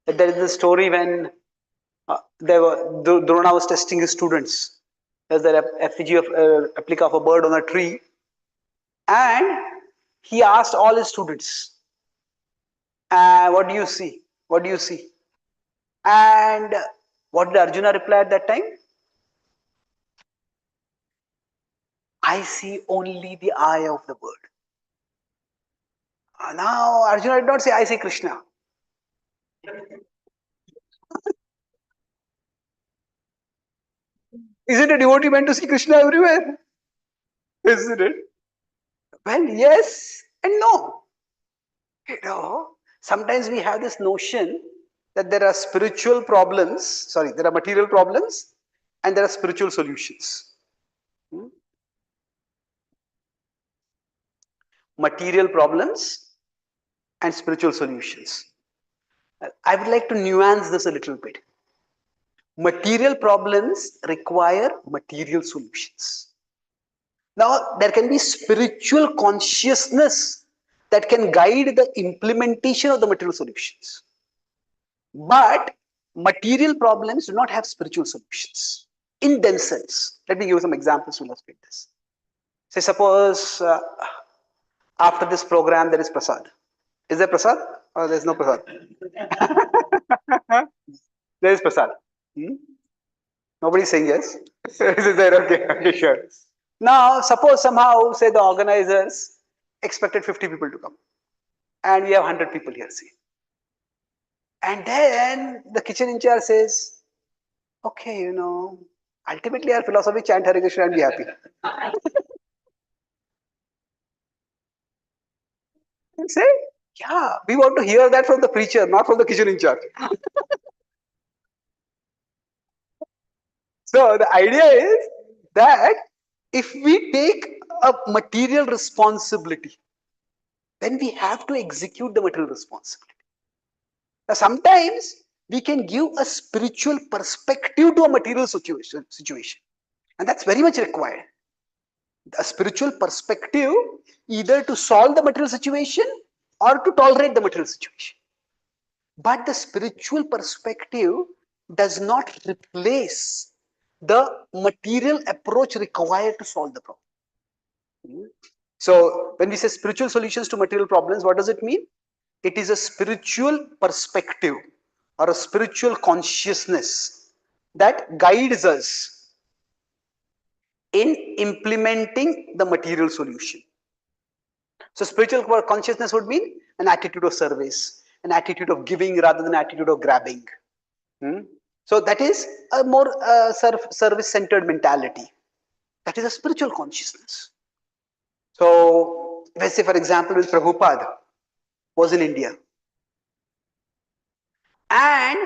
That there is a story when Drona was testing his students. There's the effigy of replica of a bird on a tree, and he asked all his students, "What do you see? What do you see?" And what did Arjuna reply at that time? "I see only the eye of the bird." Now Arjuna did not say, "I see Krishna." Isn't a devotee meant to see Krishna everywhere? Isn't it? Well, yes and no. Sometimes we have this notion that there are spiritual problems, there are material problems and there are spiritual solutions. Material problems and spiritual solutions. I would like to nuance this a little bit. Material problems require material solutions. Now, there can be spiritual consciousness that can guide the implementation of the material solutions. But material problems do not have spiritual solutions in themselves. Let me give you some examples to illustrate this. Say, suppose after this program there is prasad. Is there prasad or there is no prasad? There is prasad. Nobody is saying yes. Is there? Okay, okay, sure. Now, suppose somehow, say the organizers expected 50 people to come, and we have 100 people here, see. And then the kitchen in charge says, okay, ultimately our philosophy, chant Hare Krishna and be happy. And say, yeah, we want to hear that from the preacher, not from the kitchen in charge. So the idea is that if we take a material responsibility, then we have to execute the material responsibility. Now, sometimes we can give a spiritual perspective to a material situation, and that's very much required. A spiritual perspective either to solve the material situation or to tolerate the material situation. But the spiritual perspective does not replace the material approach required to solve the problem. So when we say spiritual solutions to material problems, what does it mean? It is a spiritual perspective or a spiritual consciousness that guides us in implementing the material solution. So spiritual consciousness would mean an attitude of service, an attitude of giving rather than an attitude of grabbing. So that is a more service-centered mentality. That is a spiritual consciousness. So let's say, for example, with Prabhupada was in India, and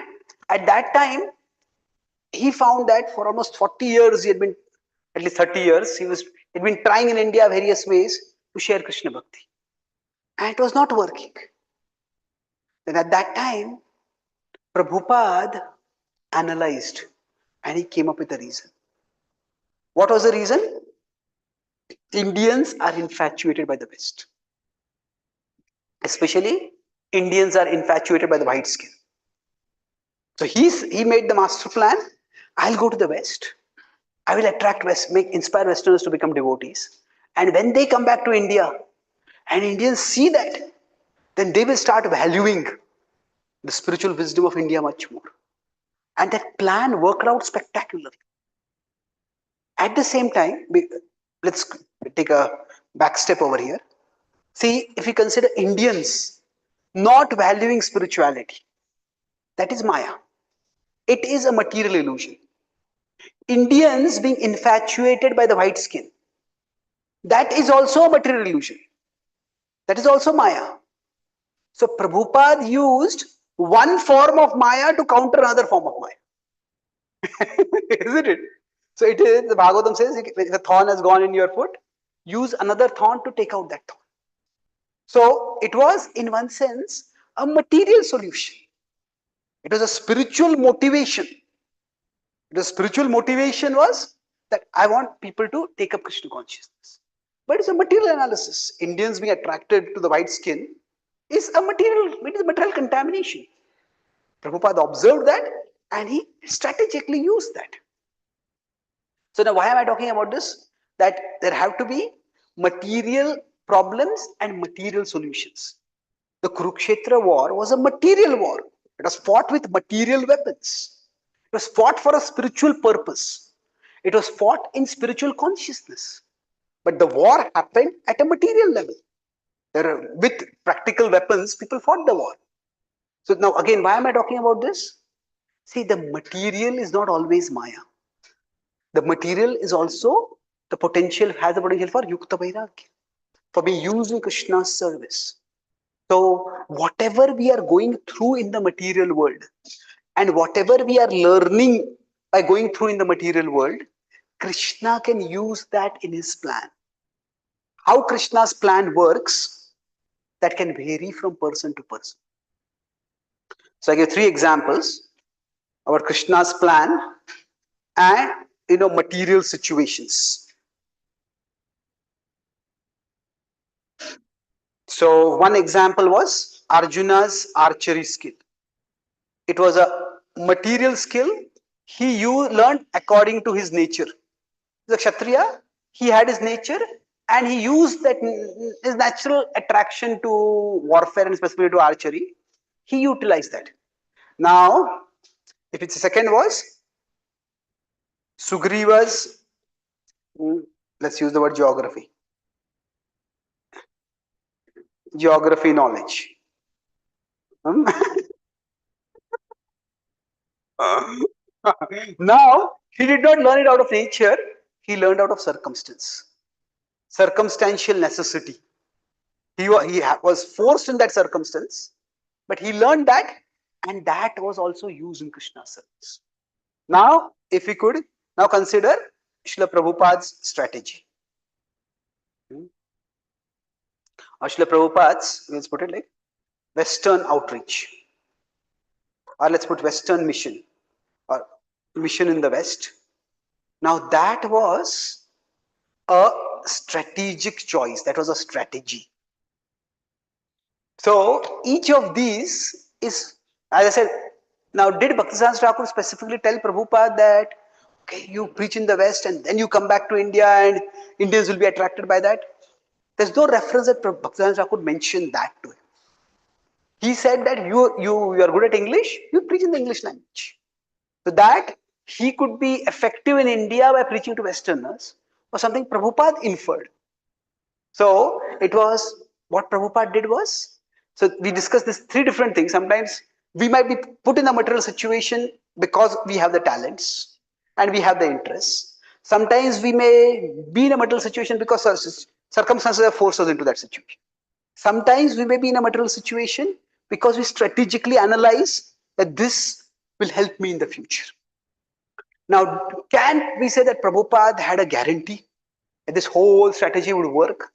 at that time he found that for almost 40 years he had been, at least 30 years, he'd been trying in India various ways to share Krishna Bhakti, and it was not working. Then at that time, Prabhupada analyzed and he came up with a reason. What was the reason? Indians are infatuated by the West. Especially, Indians are infatuated by the white skin. So he made the master plan. I'll go to the West. I will attract inspire Westerners to become devotees. And when they come back to India and Indians see that, then they will start valuing the spiritual wisdom of India much more. And that plan worked out spectacularly. At the same time, let's take a back step over here. See, if we consider Indians not valuing spirituality, that is Maya. It is a material illusion. Indians being infatuated by the white skin, that is also a material illusion. That is also Maya. So Prabhupada used one form of Maya to counter another form of Maya. Isn't it? So it is, the Bhagavatam says, if a thorn has gone in your foot, use another thorn to take out that thorn. So it was, in one sense, a material solution. It was a spiritual motivation. The spiritual motivation was that I want people to take up Krishna consciousness. But it's a material analysis. Indians being attracted to the white skin is a material contamination. Prabhupada observed that and he strategically used that. So now why am I talking about this? That there have to be material problems and material solutions. The Kurukshetra war was a material war. It was fought with material weapons. It was fought for a spiritual purpose. It was fought in spiritual consciousness. But the war happened at a material level. With practical weapons, people fought the war. So now again, why am I talking about this? See, the material is not always Maya. The material is also has the potential for Yukta Vairagya, for being used in Krishna's service. So whatever we are going through in the material world and whatever we are learning by going through in the material world, Krishna can use that in his plan. How Krishna's plan works, that can vary from person to person. So I give 3 examples about Krishna's plan and material situations. So one example was Arjuna's archery skill. It was a material skill he learned according to his nature. The Kshatriya, he had his nature and he used that his natural attraction to warfare and specifically to archery. He utilized that. Now, if it's the second was Sugriva's, let's use the word geography knowledge. Now, he did not learn it out of nature, he learned out of circumstance, circumstantial necessity. He was forced in that circumstance, but he learned that, and that was also used in Krishna's service. Now, if we could now consider Srila Prabhupada's strategy. Srila Prabhupada's, let's put it like Western outreach, or let's put Western mission, or mission in the West. Now that was a strategic choice. That was a strategy. So each of these is, as I said, now did Bhaktisiddhanta Thakur specifically tell Prabhupada that, okay, you preach in the West and then you come back to India and Indians will be attracted by that? There's no reference that Bhaktisiddhanta Thakur mentioned that to him. He said that you are good at English, you preach in the English language. So that he could be effective in India by preaching to Westerners was something Prabhupada inferred. So it was, what Prabhupada did was So we discussed this three different things. Sometimes we might be put in a material situation because we have the talents and we have the interests. Sometimes we may be in a material situation because circumstances have forced us into that situation. Sometimes we may be in a material situation because we strategically analyze that this will help me in the future. Now, can we say that Prabhupada had a guarantee that this whole strategy would work?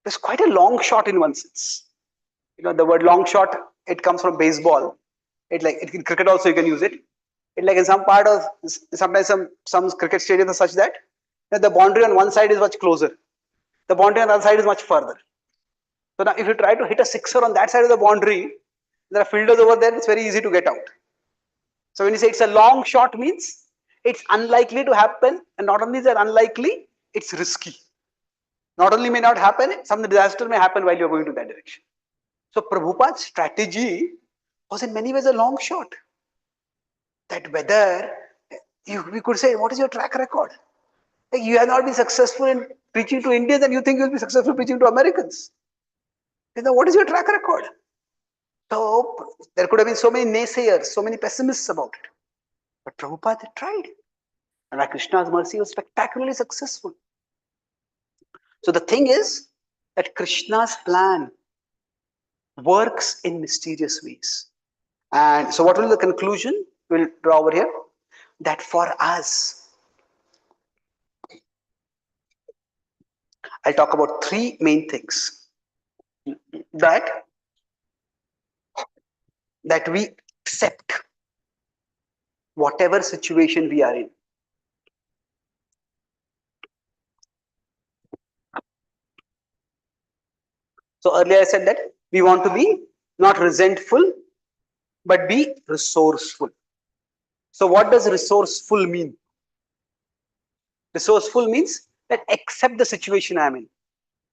It's quite a long shot in one sense. The word long shot, it comes from baseball. In cricket also you can use it. In some part of sometimes some cricket stadiums are such that the boundary on one side is much closer, the boundary on the other side is much further. So now if you try to hit a sixer on that side of the boundary, there are fielders over there, it's very easy to get out. So when you say it's a long shot, means it's unlikely to happen, and not only is it unlikely, it's risky. Not only may not happen, some disaster may happen while you're going to that direction. So Prabhupada's strategy was in many ways a long shot. That whether we could say, what is your track record? Like, you have not been successful in preaching to Indians, and you think you'll be successful preaching to Americans. What is your track record? So there could have been so many naysayers, so many pessimists about it. But Prabhupada tried. And by Krishna's mercy, was spectacularly successful. So the thing is that Krishna's plan works in mysterious ways. And so what will be the conclusion? We'll draw over here. That for us, I'll talk about three main things. That we accept whatever situation we are in. So earlier I said that we want to be not resentful, but be resourceful. So what does resourceful mean? Resourceful means that accept the situation I'm in.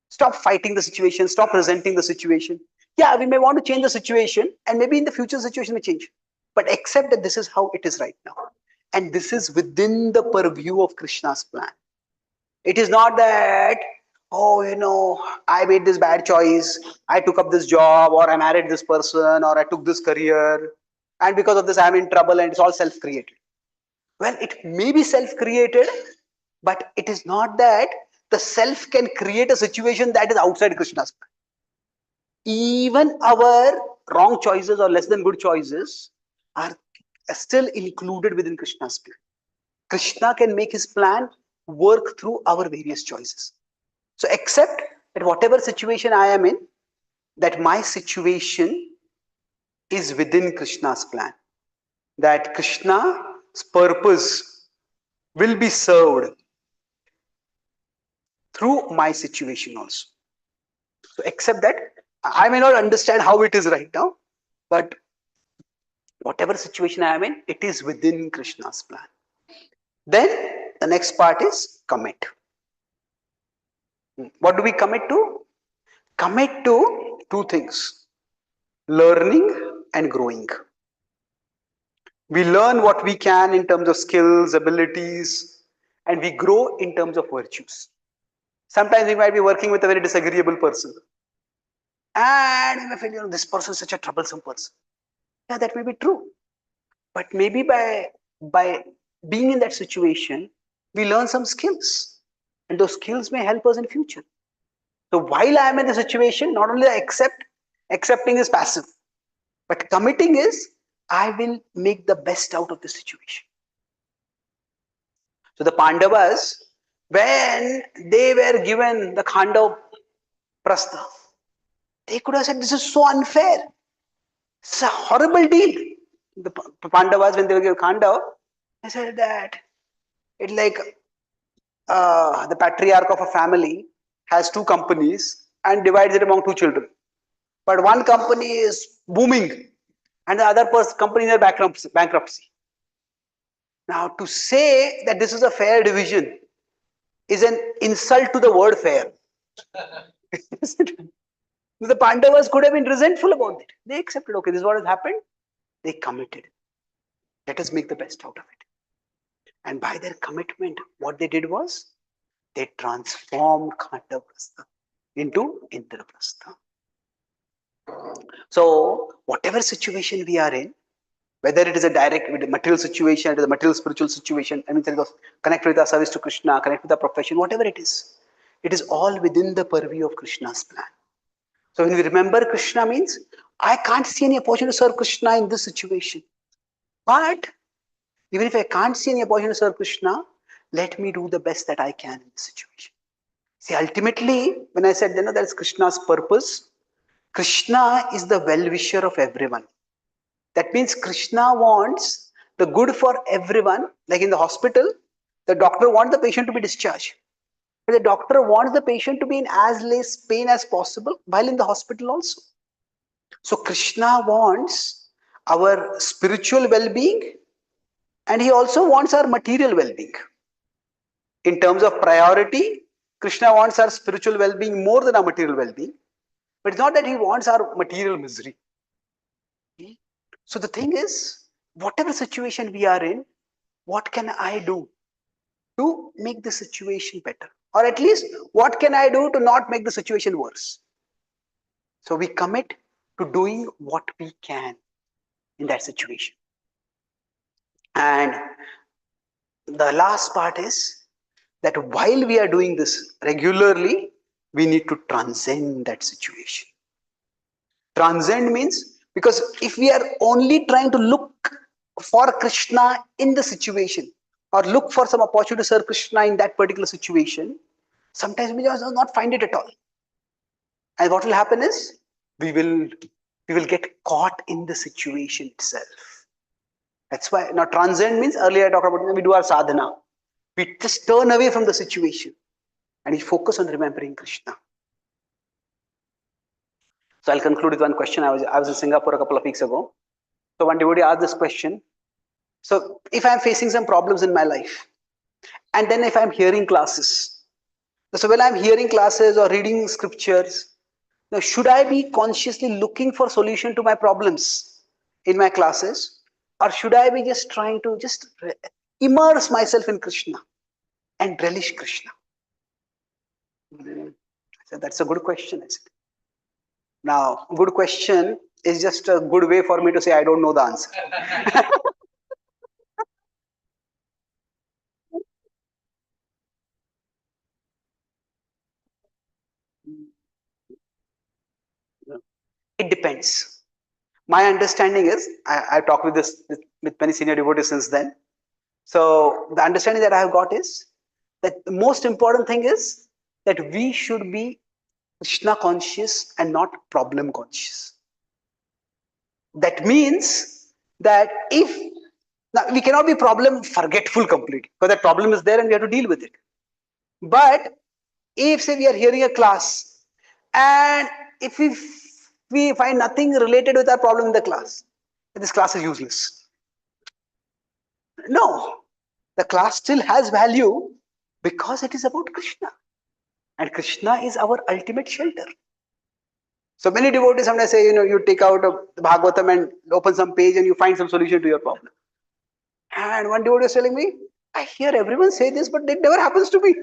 Stop fighting the situation, stop resenting the situation. Yeah, we may want to change the situation, and maybe in the future situation may change. But accept that this is how it is right now. And this is within the purview of Krishna's plan. It is not that, I made this bad choice, I took up this job, or I married this person, or I took this career, and because of this I'm in trouble, and it's all self-created. Well, it may be self-created, but it is not that the self can create a situation that is outside Krishna's plan. Even our wrong choices or less than good choices are still included within Krishna's plan. Krishna can make his plan work through our various choices. So accept that whatever situation I am in, that my situation is within Krishna's plan. That Krishna's purpose will be served through my situation also. So accept that I may not understand how it is right now, but whatever situation I am in, it is within Krishna's plan. Then the next part is commit. What do we commit to? Commit to two things: learning and growing. We learn what we can in terms of skills, abilities, and we grow in terms of virtues. Sometimes we might be working with a very disagreeable person, and we may feel, this person is such a troublesome person. Yeah, that may be true. But maybe by being in that situation, we learn some skills, and those skills may help us in future. So while I am in the situation, not only I accepting is passive, but committing is I will make the best out of the situation. So the Pandavas, when they were given the Khandav Prastha, they could have said, this is so unfair. It's a horrible deal. The Pandavas, when they were given Khandav, they said that it's like the patriarch of a family has two companies and divides it among two children. But one company is booming and the other company is bankruptcy. Now, to say that this is a fair division is an insult to the word fair. The Pandavas could have been resentful about it. They accepted, okay, this is what has happened. They committed. Let us make the best out of it. And by their commitment, what they did was, they transformed Khandav Prastha into Indraprastha. So whatever situation we are in, whether it is a direct material situation, it is a material spiritual situation, I mean, connect with our service to Krishna, connect with our profession, whatever it is all within the purview of Krishna's plan. So when we remember Krishna means, I can't see any opportunity to serve Krishna in this situation. But even if I can't see any opportunity to serve Krishna, let me do the best that I can in this situation. See, ultimately, when I said, that is Krishna's purpose, Krishna is the well-wisher of everyone. That means Krishna wants the good for everyone. Like in the hospital, the doctor wants the patient to be discharged. But the doctor wants the patient to be in as less pain as possible while in the hospital also. So Krishna wants our spiritual well-being, and he also wants our material well-being. In terms of priority, Krishna wants our spiritual well-being more than our material well-being. But it's not that he wants our material misery. So the thing is, whatever situation we are in, what can I do to make the situation better? Or at least, what can I do to not make the situation worse? So we commit to doing what we can in that situation. And the last part is that while we are doing this regularly, we need to transcend that situation. Transcend means, because if we are only trying to look for Krishna in the situation, or look for some opportunity to serve Krishna in that particular situation, sometimes we just not find it at all. And what will happen is, we will get caught in the situation itself. That's why now transcend means, earlier I talked about, we do our sadhana. We just turn away from the situation and we focus on remembering Krishna. So I'll conclude with one question. I was in Singapore a couple of weeks ago. So one devotee asked this question. So if I'm facing some problems in my life, and then if I'm hearing classes, so when I'm hearing classes or reading scriptures, now should I be consciously looking for solution to my problems in my classes, or should I be just trying to just immerse myself in Krishna and relish Krishna? So that's a good question, I said. Now, good question is just a good way for me to say I don't know the answer. It depends. My understanding is, I've talked with this with many senior devotees since then. So the understanding that I have got is that the most important thing is that we should be Krishna conscious and not problem conscious. That means that if now we cannot be problem forgetful completely, because that problem is there and we have to deal with it. But if say we are hearing a class and if we find nothing related with our problem in the class, this class is useless. No, the class still has value because it is about Krishna. And Krishna is our ultimate shelter. So many devotees sometimes say, you take out a Bhagavatam and open some page and you find some solution to your problem. And one devotee is telling me, I hear everyone say this, but it never happens to me.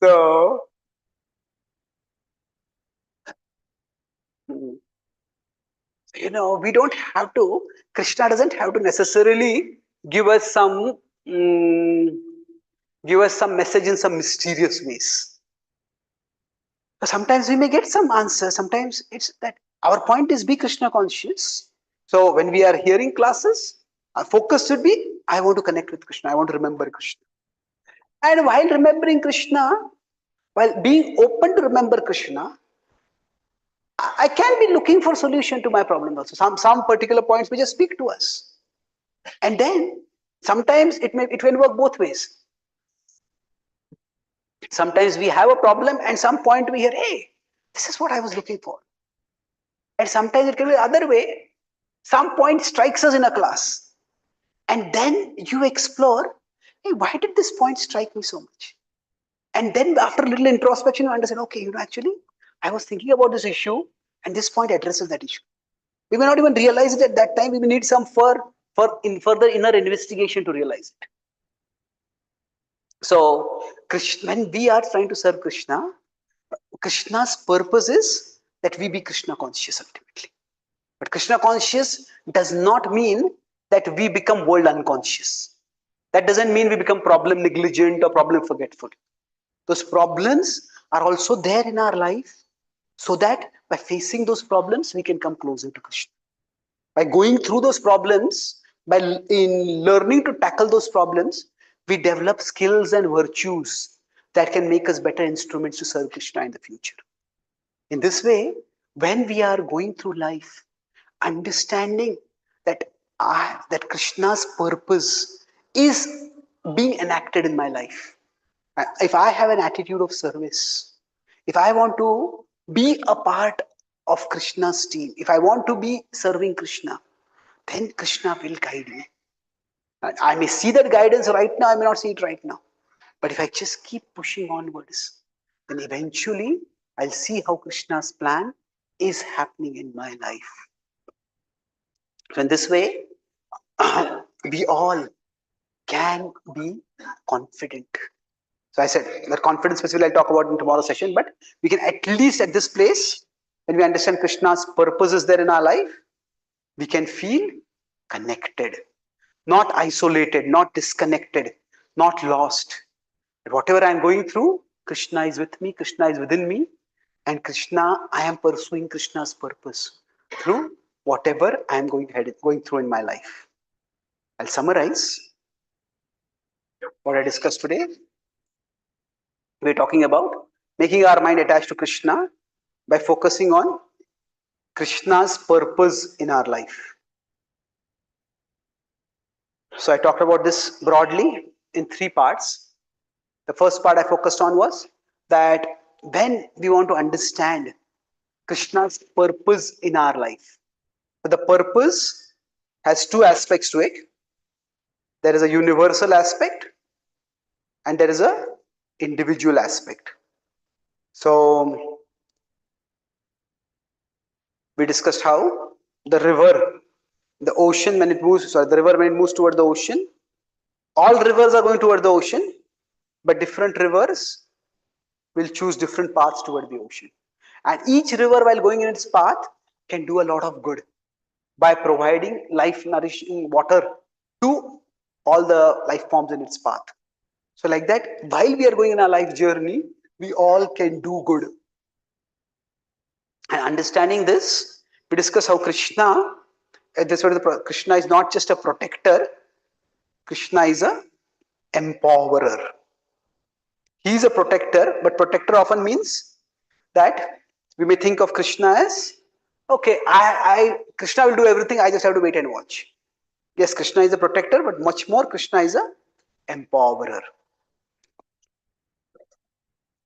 So, we don't have to, Krishna doesn't have to necessarily give us some mm, give us some message in some mysterious ways. Sometimes we may get some answer. Sometimes it's that our point is be Krishna conscious. So when we are hearing classes, our focus should be, I want to connect with Krishna. I want to remember Krishna. And while remembering Krishna, while being open to remember Krishna, I can be looking for solution to my problem also. Some particular points may just speak to us. And then sometimes it will work both ways. Sometimes we have a problem and some point we hear, hey, this is what I was looking for. And sometimes it can be the other way. Some point strikes us in a class. And then you explore, hey, why did this point strike me so much? And then after a little introspection, you understand, okay, actually, I was thinking about this issue and this point addresses that issue. We may not even realize it at that time. We may need some fur for in further inner investigation to realize it. So, Krishna, when we are trying to serve Krishna, Krishna's purpose is that we be Krishna conscious ultimately. But Krishna conscious does not mean that we become world unconscious. That doesn't mean we become problem negligent or problem forgetful. Those problems are also there in our life, so that by facing those problems, we can come closer to Krishna. By going through those problems, by in learning to tackle those problems, we develop skills and virtues that can make us better instruments to serve Krishna in the future. In this way, when we are going through life, understanding that that Krishna's purpose is being enacted in my life. If I have an attitude of service, if I want to be a part of Krishna's team, if I want to be serving Krishna, then Krishna will guide me. I may see that guidance right now, I may not see it right now. But if I just keep pushing onwards, then eventually I'll see how Krishna's plan is happening in my life. So in this way, we all can be confident. So I said that confidence specifically I'll talk about in tomorrow's session, but we can at least at this place, when we understand Krishna's purpose is there in our life, we can feel connected, not isolated, not disconnected, not lost. But whatever I'm going through, Krishna is with me, Krishna is within me, and Krishna, I am pursuing Krishna's purpose through whatever I am going through in my life. I'll summarize what I discussed today. We're talking about making our mind attached to Krishna by focusing on Krishna's purpose in our life. So I talked about this broadly in 3 parts. The first part I focused on was that when we want to understand Krishna's purpose in our life, the purpose has 2 aspects to it. There is a universal aspect and there is a individual aspect. So we discussed how the river, the ocean when it moves, the river when it moves toward the ocean, all rivers are going toward the ocean, but different rivers will choose different paths toward the ocean. And each river while going in its path can do a lot of good by providing life nourishing water to all the life forms in its path. So like that, while we are going in our life journey, we all can do good. And understanding this, we discuss how Krishna, Krishna is not just a protector, Krishna is a empowerer. He is a protector, but protector often means that we may think of Krishna as, okay, Krishna will do everything, I just have to wait and watch. Yes, Krishna is a protector, but much more, Krishna is a empowerer.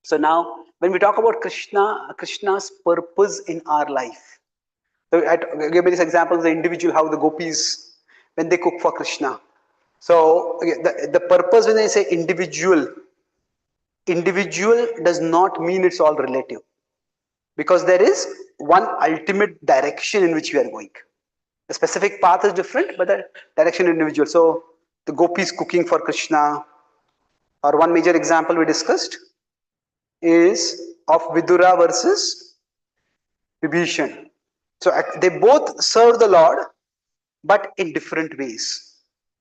So now, when we talk about Krishna's purpose in our life, so I give me this example of the individual, how the gopis, when they cook for Krishna. So the purpose when they say individual does not mean it's all relative. Because there is one ultimate direction in which we are going. The specific path is different, but the direction is individual. So the gopis cooking for Krishna, or one major example we discussed is of Vidura versus Vibhishan. So they both serve the Lord, but in different ways.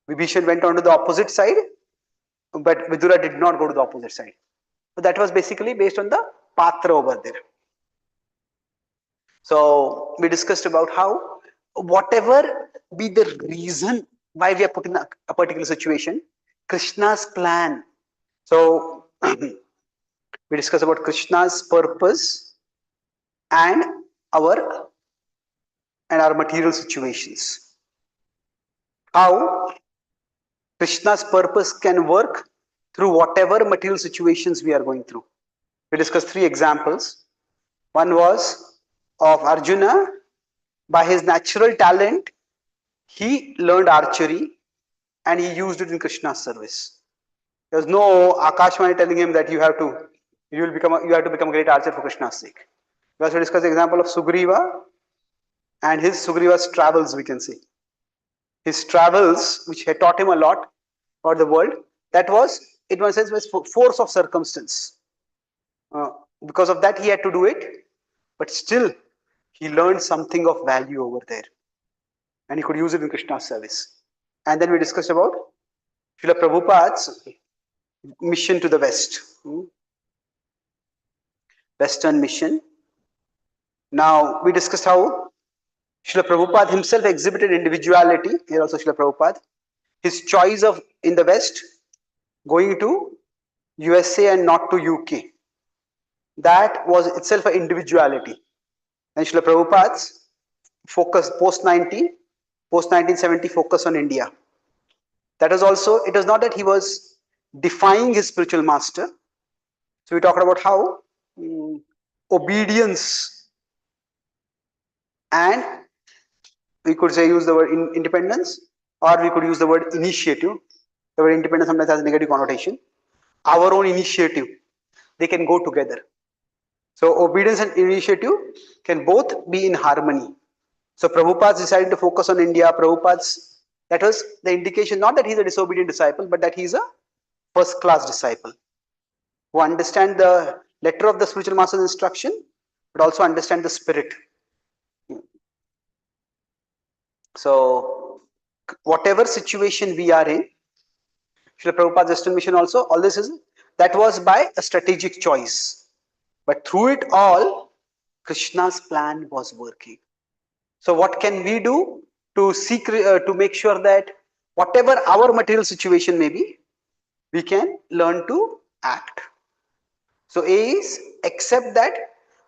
Vibhishan went on to the opposite side, but Vidura did not go to the opposite side. So that was basically based on the patra over there. So we discussed about how whatever be the reason why we are put in a particular situation, Krishna's plan. So we discussed about Krishna's purpose and our material situations. How Krishna's purpose can work through whatever material situations we are going through. We discussed 3 examples. One was of Arjuna. By his natural talent, he learned archery and he used it in Krishna's service. There was no Akashvani telling him that you have to become a great archer for Krishna's sake. We also discussed the example of Sugriva and his Sugriva's travels, we can say. his travels, which had taught him a lot about the world, that was, in one sense, was force of circumstance. Uh, because of that, he had to do it, but still, he learned something of value over there, and he could use it in Krishna's service. And then we discussed about Srila Prabhupada's mission to the West, Western mission. Now, we discussed how Srila Prabhupada himself exhibited individuality. Here also Srila Prabhupada. His choice of in the West, going to USA and not to UK. That was itself an individuality. And Srila Prabhupada's focus post 1970 focus on India. That is also, it was not that he was defying his spiritual master. So we talked about how obedience, and we could say use the word independence, or we could use the word initiative. The word independence sometimes has a negative connotation. Our own initiative, they can go together. So obedience and initiative can both be in harmony. So Prabhupada decided to focus on India. Prabhupada's, that was the indication, not that he's a disobedient disciple, but that he's a first class disciple who understand the letter of the spiritual master's instruction, but also understand the spirit. So whatever situation we are in, Srila Prabhupada's Western mission also, all this is, that was by a strategic choice. But through it all, Krishna's plan was working. So what can we do to seek, to make sure that whatever our material situation may be, we can learn to act. So A is accept that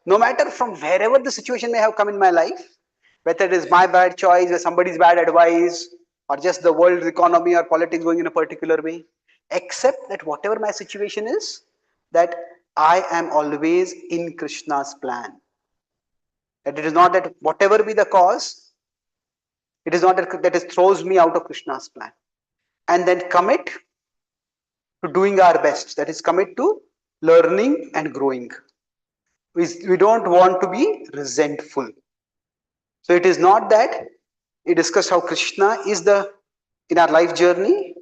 no matter from wherever the situation may have come in my life, whether it is my bad choice or somebody's bad advice or just the world economy or politics going in a particular way, accept that whatever my situation is, that I am always in Krishna's plan. That it is not that whatever be the cause, it is not that it throws me out of Krishna's plan. And then commit to doing our best. That is, commit to learning and growing. We don't want to be resentful. So it is not that we discuss how Krishna is the, in our life journey,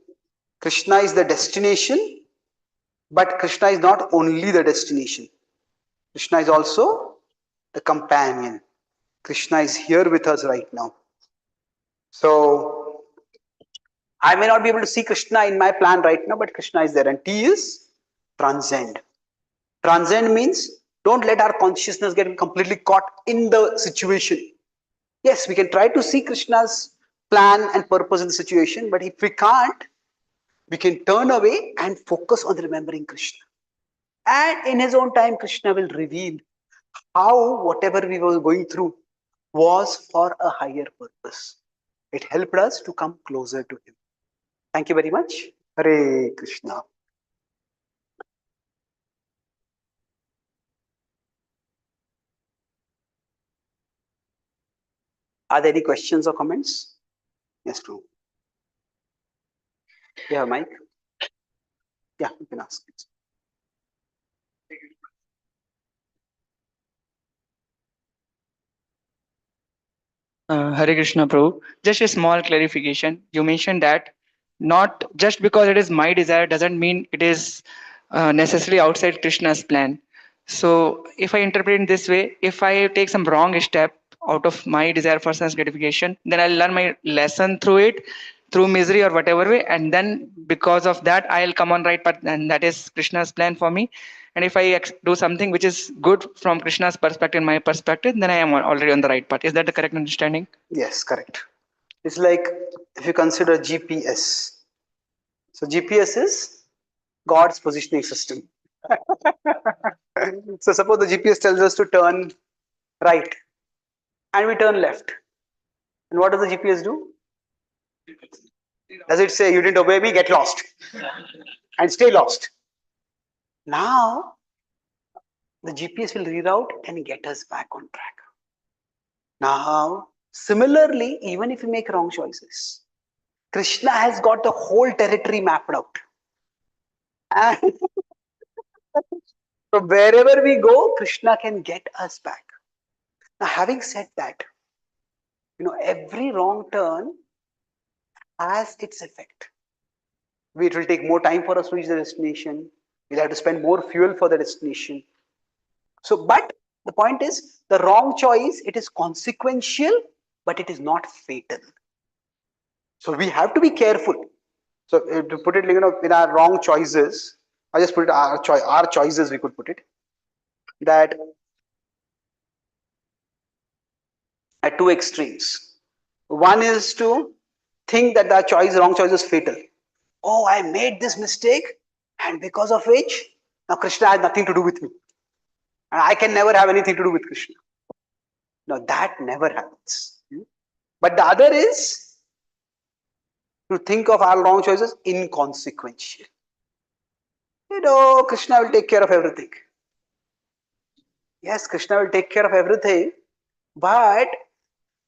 Krishna is the destination, but Krishna is not only the destination. Krishna is also the companion. Krishna is here with us right now. So I may not be able to see Krishna in my plan right now, but Krishna is there. And T is transcend. Transcend means don't let our consciousness get completely caught in the situation. Yes, we can try to see Krishna's plan and purpose in the situation, but if we can't, we can turn away and focus on remembering Krishna. And in his own time, Krishna will reveal how whatever we were going through was for a higher purpose. It helped us to come closer to him. Thank you very much. Hare Krishna. Are there any questions or comments? Yes, true. You have a mic? Yeah, you can ask. Hare Krishna Prabhu. Just a small clarification. You mentioned that not just because it is my desire doesn't mean it is necessarily outside Krishna's plan. So if I interpret it this way, if I take some wrong step out of my desire for sense gratification, then I'll learn my lesson through it, through misery or whatever way, and then because of that I'll come on right path, and that is Krishna's plan for me. And if I do something which is good from Krishna's perspective, my perspective, then I am already on the right path. Is that the correct understanding? Yes, correct. It's like if you consider GPS. So GPS is God's positioning system. So suppose the GPS tells us to turn right and we turn left. And what does the GPS do? Does it say you didn't obey me, get lost and stay lost? Now the GPS will reroute and get us back on track. Now, similarly, even if we make wrong choices, Krishna has got the whole territory mapped out. And so wherever we go, Krishna can get us back. Now, having said that, every wrong turn has its effect. It will take more time for us to reach the destination. We'll have to spend more fuel for the destination. So, but the point is, the wrong choice, it is consequential, but it is not fatal. So we have to be careful. So to put it, in our wrong choices, I just put it our choices. We could put it that at two extremes. One is to think that the wrong choice is fatal. Oh, I made this mistake, and because of which now Krishna has nothing to do with me, and I can never have anything to do with Krishna. No, that never happens. But the other is to think of our wrong choices inconsequential. Krishna will take care of everything. Yes, Krishna will take care of everything, but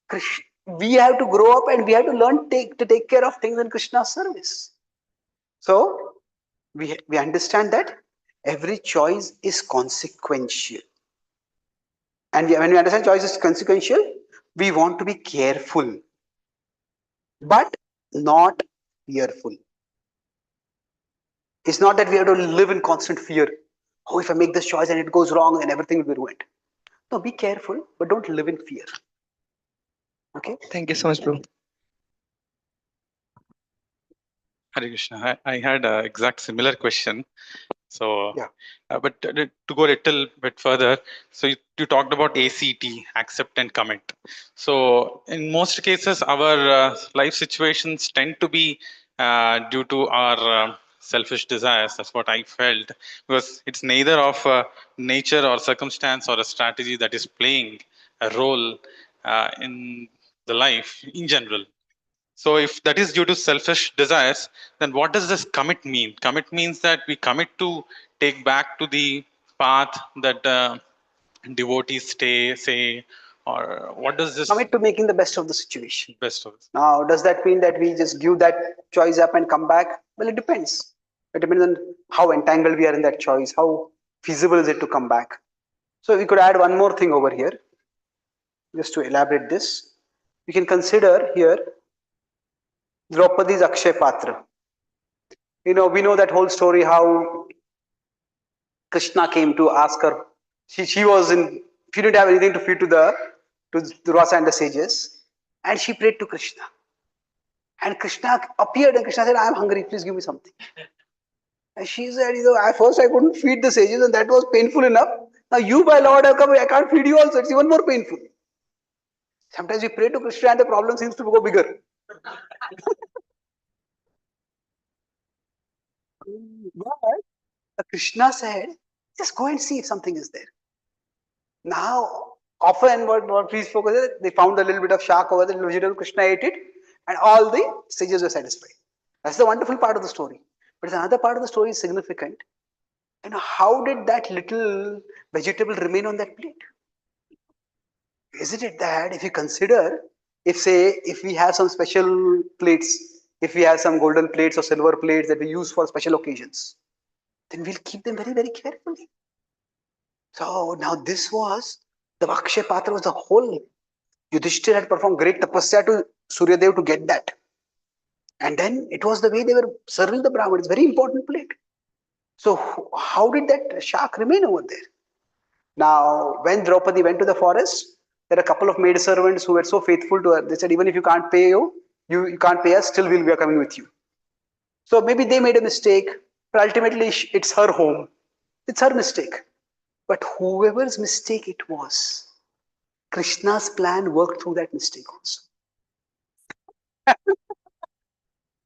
Krishna, we have to grow up and we have to learn to take care of things in Krishna's service. So we understand that every choice is consequential. And when we understand choice is consequential, we want to be careful, but not fearful. It's not that we have to live in constant fear. Oh, if I make this choice and it goes wrong, then everything will be ruined. No, be careful, but don't live in fear. Okay? Thank you so much, bro. Hare Krishna. I had an exact similar question. So, Yeah. But to go a little bit further, so you talked about ACT, accept and commit. So, in most cases, our life situations tend to be due to our selfish desires. That's what I felt, because it's neither of nature or circumstance or a strategy that is playing a role in the life in general. So if that is due to selfish desires, then what does this commit mean? Commit means that we commit to take back to the path that devotees say, or what does this Commit to making the best of the situation. best of it? Now, does that mean that we just give that choice up and come back? Well, it depends. It depends on how entangled we are in that choice, how feasible is it to come back. So we could add one more thing over here, just to elaborate this. We can consider here Draupadi's Akshay Patra. We know that whole story how Krishna came to ask her. She was in. She didn't have anything to feed to Rasa and the sages, and she prayed to Krishna. And Krishna appeared, and Krishna said, "I am hungry. Please give me something." And she said, at first I couldn't feed the sages, and that was painful enough. Now you, my Lord, have come. I can't feed you also. It's even more painful. Sometimes we pray to Krishna, and the problem seems to go bigger. But Krishna said, "Just go and see if something is there." Now, often what please focus is they found a little bit of shark over there, vegetable. Krishna ate it, and all the sages were satisfied. That's the wonderful part of the story. But another part of the story is significant. How did that little vegetable remain on that plate? Isn't it that if you consider, if we have some special plates, if we have some golden plates or silver plates that we use for special occasions, then we'll keep them very, very carefully. So now this was the Akshay Patra was the whole. Yudhishthir had performed great tapasya to Suryadev to get that. And then it was the way they were serving the Brahmins. Very important plate. So how did that shark remain over there? Now, when Draupadi went to the forest, there are a couple of maid servants who were so faithful to her. They said, even if you can't pay you can't pay us, still we are coming with you. So maybe they made a mistake, but ultimately it's her home. It's her mistake. But whoever's mistake it was, Krishna's plan worked through that mistake also.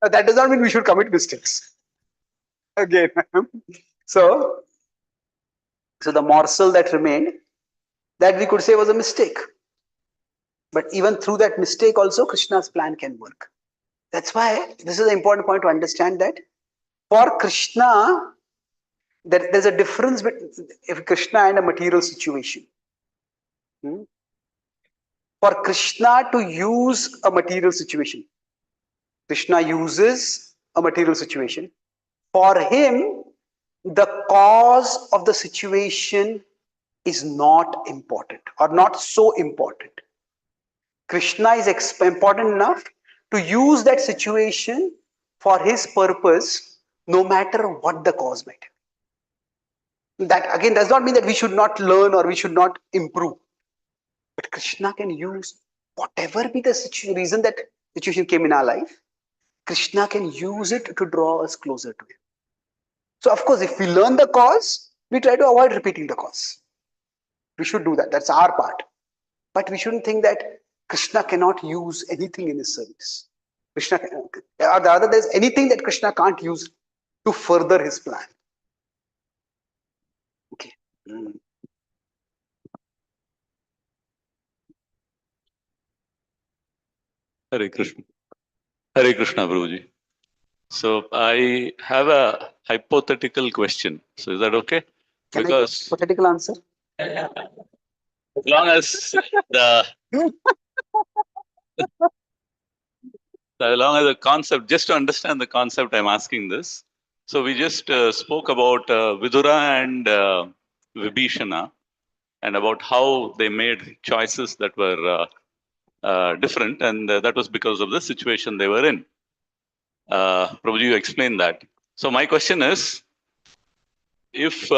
That does not mean we should commit mistakes. Again. So the morsel that remained, that we could say was a mistake. But even through that mistake also, Krishna's plan can work. That's why this is an important point to understand that for Krishna, there's a difference between if Krishna and a material situation. For Krishna to use a material situation, Krishna uses a material situation. For him, the cause of the situation is not important or not so important. Krishna is important enough to use that situation for his purpose, no matter what the cause might be. That again does not mean that we should not learn or we should not improve. But Krishna can use whatever be the reason that situation came in our life, Krishna can use it to draw us closer to him. So of course, if we learn the cause, we try to avoid repeating the cause. We should do that. That's our part. But we shouldn't think that Krishna cannot use anything in his service. Krishna, or rather, there's anything that Krishna can't use to further his plan. Okay. Hare Krishna. Hare Krishna, Prabhuji. So I have a hypothetical question. So is that okay? Can Because I hypothetical answer? as long as the as long as the concept, just to understand the concept, I'm asking this. So we just spoke about Vidura and Vibhishana and about how they made choices that were different, and that was because of the situation they were in. Prabhuji, you explained that. So my question is, if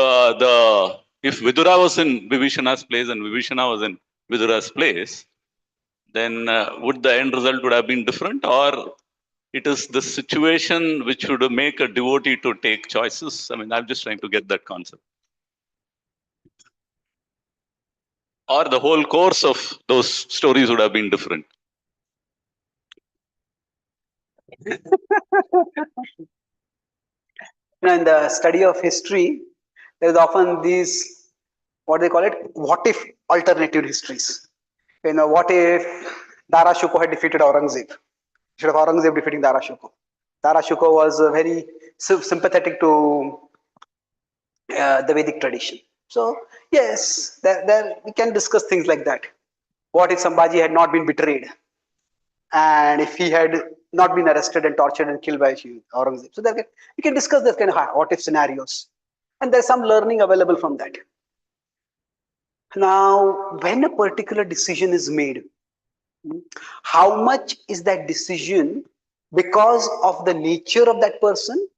if Vidura was in Vibhishana's place and Vibhishana was in Vidura's place, then would the end result would have been different, or it is the situation which would make a devotee to take choices? I mean, I'm just trying to get that concept. Or the whole course of those stories would have been different. In the study of history, there is often these, what they call it, what if alternative histories. What if Dara Shukla had defeated Aurangzeb? Instead of Aurangzeb defeating Dara Shukla. Dara Shukla was very sympathetic to the Vedic tradition. So, yes, there we can discuss things like that. What if Sambhaji had not been betrayed? And if he had not been arrested and tortured and killed by Aurangzeb? So, we can discuss this kind of what if scenarios. And there's some learning available from that. Now, when a particular decision is made, how much is that decision because of the nature of that person,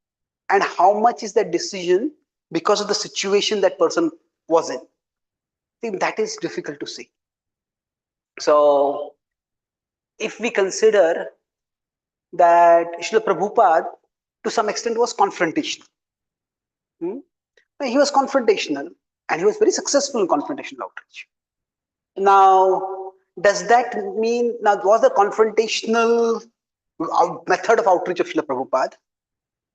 and how much is that decision because of the situation that person was in? I think that is difficult to say. So, if we consider that Srila Prabhupada to some extent was confrontational, he was confrontational and he was very successful in confrontational outreach. Now, does that mean, now was the confrontational method of outreach of Srila Prabhupada,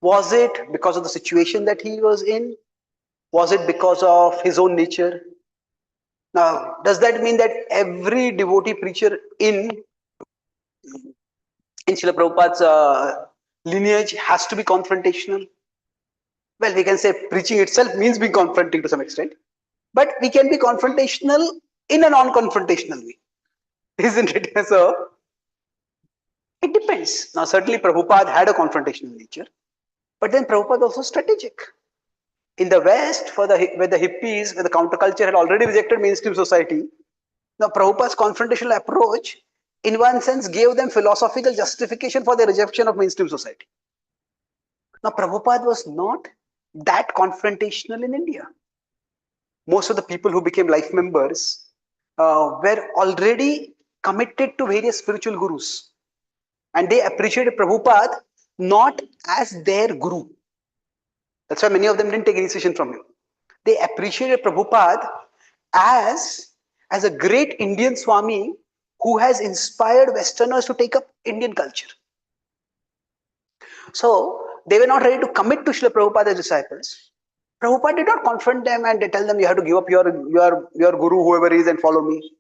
was it because of the situation that he was in? Was it because of his own nature? Now, does that mean that every devotee preacher in Srila Prabhupada's lineage has to be confrontational? Well, we can say preaching itself means being confronting to some extent, but we can be confrontational in a non-confrontational way, isn't it? So, it depends. Now, certainly Prabhupada had a confrontational nature, but then Prabhupada also strategic. In the West, where the hippies, where the counterculture had already rejected mainstream society, now Prabhupada's confrontational approach, in one sense, gave them philosophical justification for their rejection of mainstream society. Now, Prabhupada was not that confrontational in India. Most of the people who became life members were already committed to various spiritual gurus. And they appreciated Prabhupada not as their guru. That's why many of them didn't take initiation from him. They appreciated Prabhupada as a great Indian Swami who has inspired Westerners to take up Indian culture. So they were not ready to commit to Srila Prabhupada as disciples. Prabhupada did not confront them and tell them you have to give up your guru, whoever is, and follow me.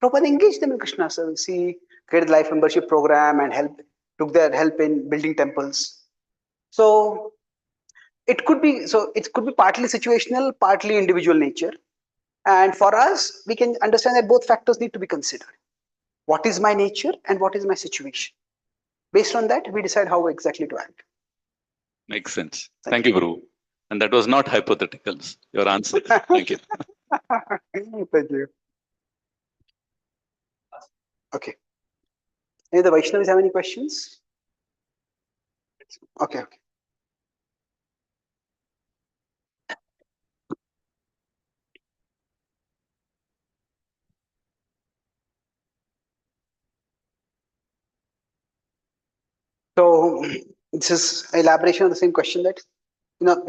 Prabhupada engaged them in Krishna service. He created life membership program and took their help in building temples. So it could be partly situational, partly individual nature. And for us, we can understand that both factors need to be considered. What is my nature and what is my situation? Based on that, we decide how exactly to act. Makes sense. Thank you, Guru. And that was not hypotheticals, your answer. Thank you. Thank you. Okay. Any of the Vaishnavis have any questions? Okay. So this is elaboration of the same question that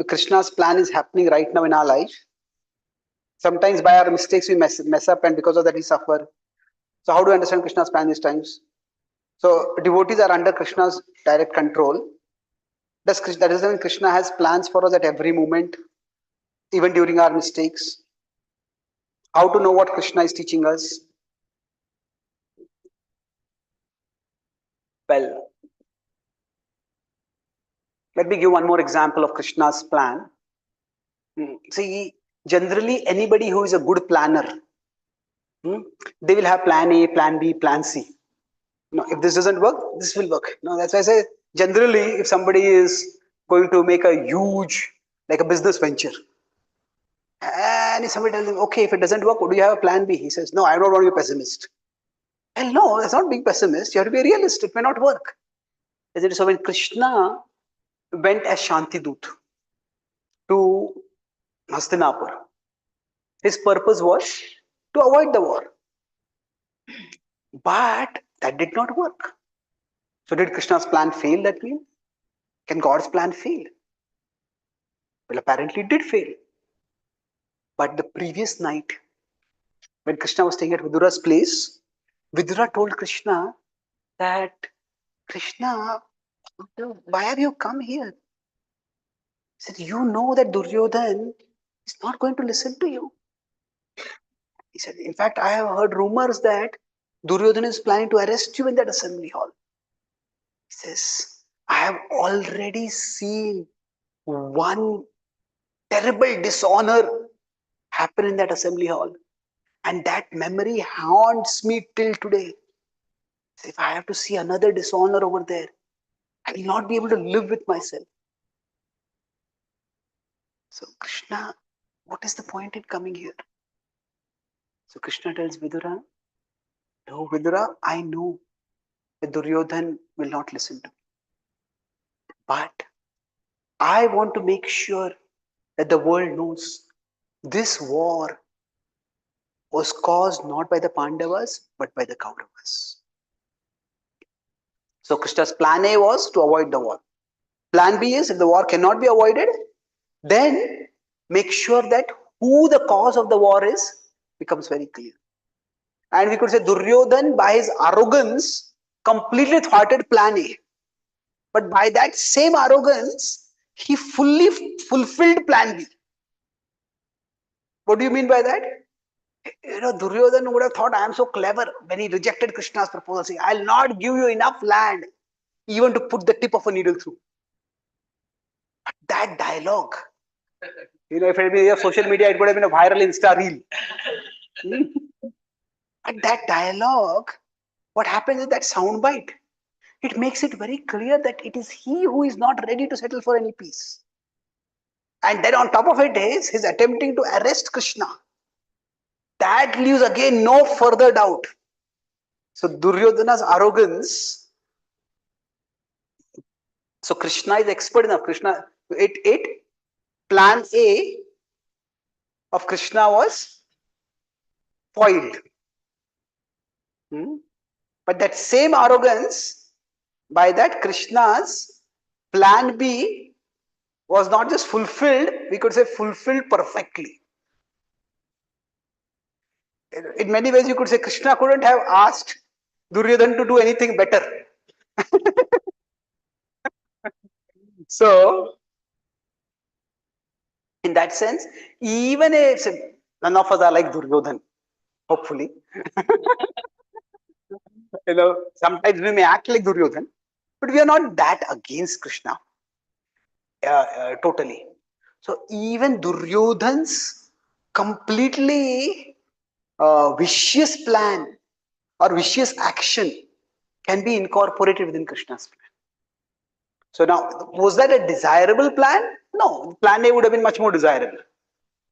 Krishna's plan is happening right now in our life. Sometimes by our mistakes we mess up, and because of that we suffer. So how do you understand Krishna's plan these times? So devotees are under Krishna's direct control. That doesn't mean Krishna has plans for us at every moment, even during our mistakes. How to know what Krishna is teaching us? Well, let me give one more example of Krishna's plan. See, generally anybody who is a good planner, they will have plan A, plan B, plan C. If this doesn't work, this will work. That's why I say generally if somebody is going to make a huge, like a business venture, and if somebody tells him, okay, if it doesn't work, do you have a plan B? He says, no, I don't want to be a pessimist. Well, no, that's not being pessimist. You have to be a realist. It may not work. So when Krishna went as Shantidut to Hastinapur, his purpose was to avoid the war. But that did not work. So did Krishna's plan fail that mean? Can God's plan fail? Well, apparently it did fail. But the previous night, when Krishna was staying at Vidura's place, Vidura told Krishna that, Krishna, why have you come here? He said, you know that Duryodhan is not going to listen to you. He said, in fact, I have heard rumors that Duryodhan is planning to arrest you in that assembly hall. He says, I have already seen one terrible dishonor happen in that assembly hall. And that memory haunts me till today. So if I have to see another dishonor over there, I will not be able to live with myself. So Krishna, what is the point in coming here? So Krishna tells Vidura, no Vidura, I know that Duryodhan will not listen to me. But I want to make sure that the world knows this war was caused not by the Pandavas, but by the Kauravas. So Krishna's plan A was to avoid the war. Plan B is, if the war cannot be avoided, then make sure that who the cause of the war is becomes very clear. And we could say Duryodhan, by his arrogance, completely thwarted plan A. But by that same arrogance, he fully fulfilled plan B. What do you mean by that? Duryodhan would have thought, I am so clever when he rejected Krishna's proposal, saying, I'll not give you enough land even to put the tip of a needle through. But that dialogue, if it had been social media, it would have been a viral Insta reel. But that dialogue, what happens is that soundbite, it makes it very clear that it is he who is not ready to settle for any peace. And then on top of it is his attempting to arrest Krishna. That leaves again no further doubt. So Duryodhana's arrogance. So Krishna is expert enough. Plan A of Krishna was foiled. But that same arrogance, by that Krishna's plan B was not just fulfilled, we could say fulfilled perfectly. In many ways, you could say Krishna couldn't have asked Duryodhan to do anything better. So, in that sense, even if none of us are like Duryodhan, hopefully, sometimes we may act like Duryodhan, but we are not that against Krishna totally. So, even Duryodhan's completely vicious plan or vicious action can be incorporated within Krishna's plan. So now, was that a desirable plan? No, plan A would have been much more desirable.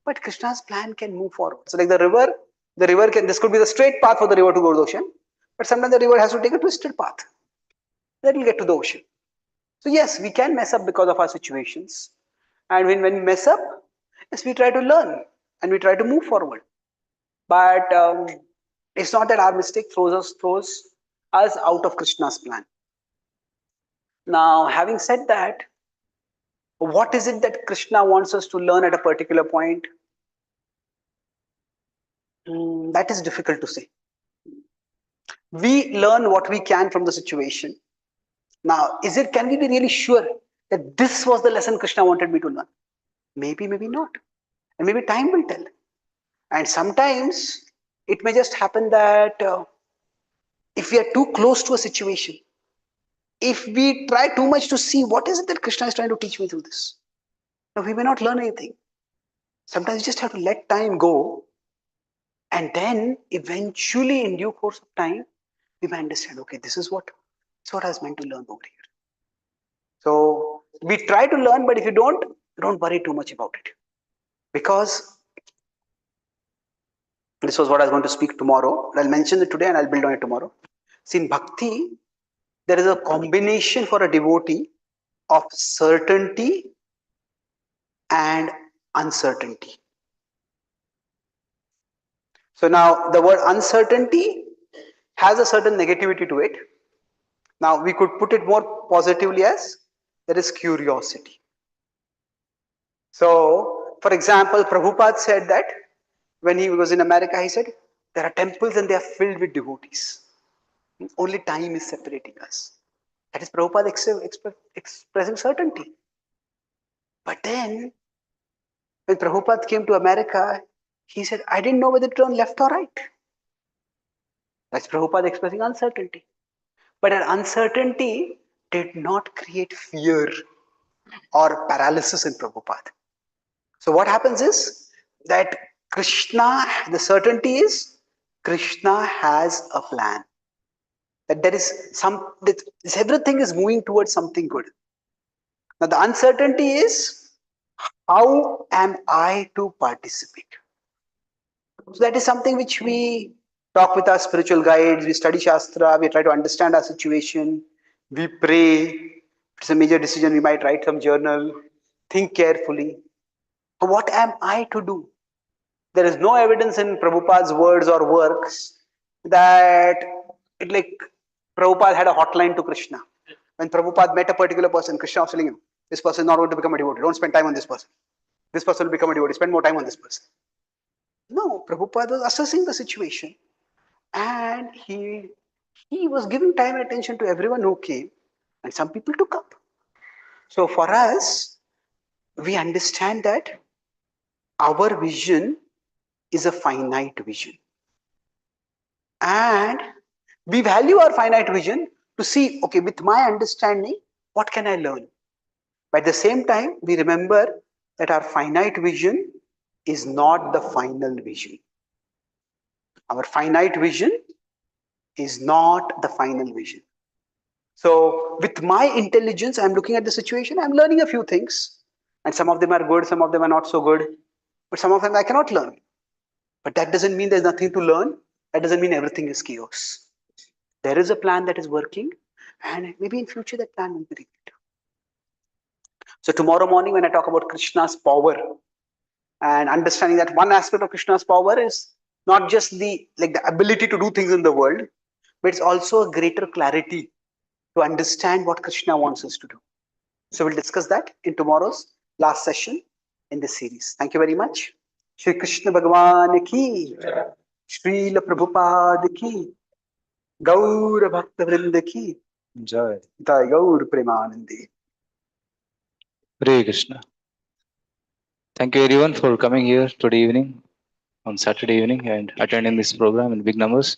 But Krishna's plan can move forward. So like the river this could be the straight path for the river to go to the ocean. But sometimes the river has to take a twisted path. Then we'll get to the ocean. So yes, we can mess up because of our situations. And when we mess up, yes, we try to learn and we try to move forward. But it's not that our mistake throws us out of Krishna's plan. Now, having said that, what is it that Krishna wants us to learn at a particular point? That is difficult to say. We learn what we can from the situation. Now, can we be really sure that this was the lesson Krishna wanted me to learn? Maybe, maybe not. And maybe time will tell. And sometimes it may just happen that if we are too close to a situation, if we try too much to see what is it that Krishna is trying to teach me through this, now we may not learn anything. Sometimes you just have to let time go, and then eventually, in due course of time, we may understand, okay, this is what I was meant to learn over here. So we try to learn, but if you don't worry too much about it. Because this was what I was going to speak tomorrow. I'll mention it today and I'll build on it tomorrow. See, in bhakti, there is a combination for a devotee of certainty and uncertainty. So now the word uncertainty has a certain negativity to it. Now we could put it more positively as there is curiosity. So, for example, Prabhupada said that when he was in America, he said, there are temples and they are filled with devotees. Only time is separating us. That is Prabhupada expressing certainty. But then, when Prabhupada came to America, he said, I didn't know whether to turn left or right. That's Prabhupada expressing uncertainty. But that uncertainty did not create fear or paralysis in Prabhupada. So what happens is that Krishna, the certainty is Krishna has a plan. That there is everything is moving towards something good. Now the uncertainty is, how am I to participate? So that is something which we talk with our spiritual guides, we study Shastra, we try to understand our situation, we pray. If it's a major decision, we might write some journal, think carefully. What am I to do? There is no evidence in Prabhupada's words or works that Prabhupada had a hotline to Krishna. When Prabhupada met a particular person, Krishna was telling him, this person is not going to become a devotee. Don't spend time on this person. This person will become a devotee. Spend more time on this person. No, Prabhupada was assessing the situation, and he was giving time and attention to everyone who came, and some people took up. So for us, we understand that our vision is a finite vision. And we value our finite vision to see, okay, with my understanding, what can I learn? But at the same time, we remember that our finite vision is not the final vision. Our finite vision is not the final vision. So with my intelligence, I'm looking at the situation, I'm learning a few things. And some of them are good, some of them are not so good. But some of them I cannot learn. But that doesn't mean there's nothing to learn. That doesn't mean everything is chaos. There is a plan that is working, and maybe in future that plan will be revealed. So tomorrow morning, when I talk about Krishna's power and understanding that one aspect of Krishna's power is not just the ability to do things in the world, but it's also a greater clarity to understand what Krishna wants us to do. So we'll discuss that in tomorrow's last session in this series. Thank you very much. Shri Krishna Bhagavan ki, Srila Prabhupada ki, Gaur Bhakta Vrinda ki, Jai. Jai Gaur Premanandi. Hare Krishna. Thank you everyone for coming here today evening, on Saturday evening, and attending this program in big numbers.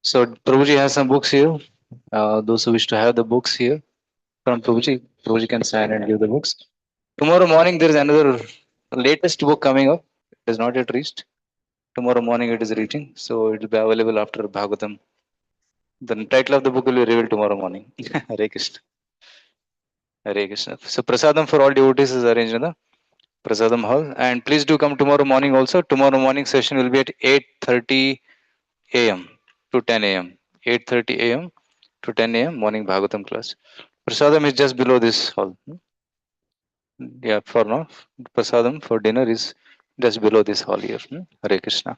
So Prabhuji has some books here. Those who wish to have the books here from Prabhuji can sign and give the books. Tomorrow morning there is another latest book coming up. It is not yet reached. Tomorrow morning it is reaching, so it will be available after Bhagavatam. The title of the book will be revealed tomorrow morning. Hare Krishna. Hare Krishna. So prasadam for all devotees is arranged in the Prasadam Hall. And please do come tomorrow morning also. Tomorrow morning session will be at 8:30 a.m. to 10 a.m. 8:30 a.m. to 10 a.m. morning Bhagavatam class. Prasadam is just below this hall. Yeah, for now, Prasadam for dinner is just below this hall here. Hare Krishna.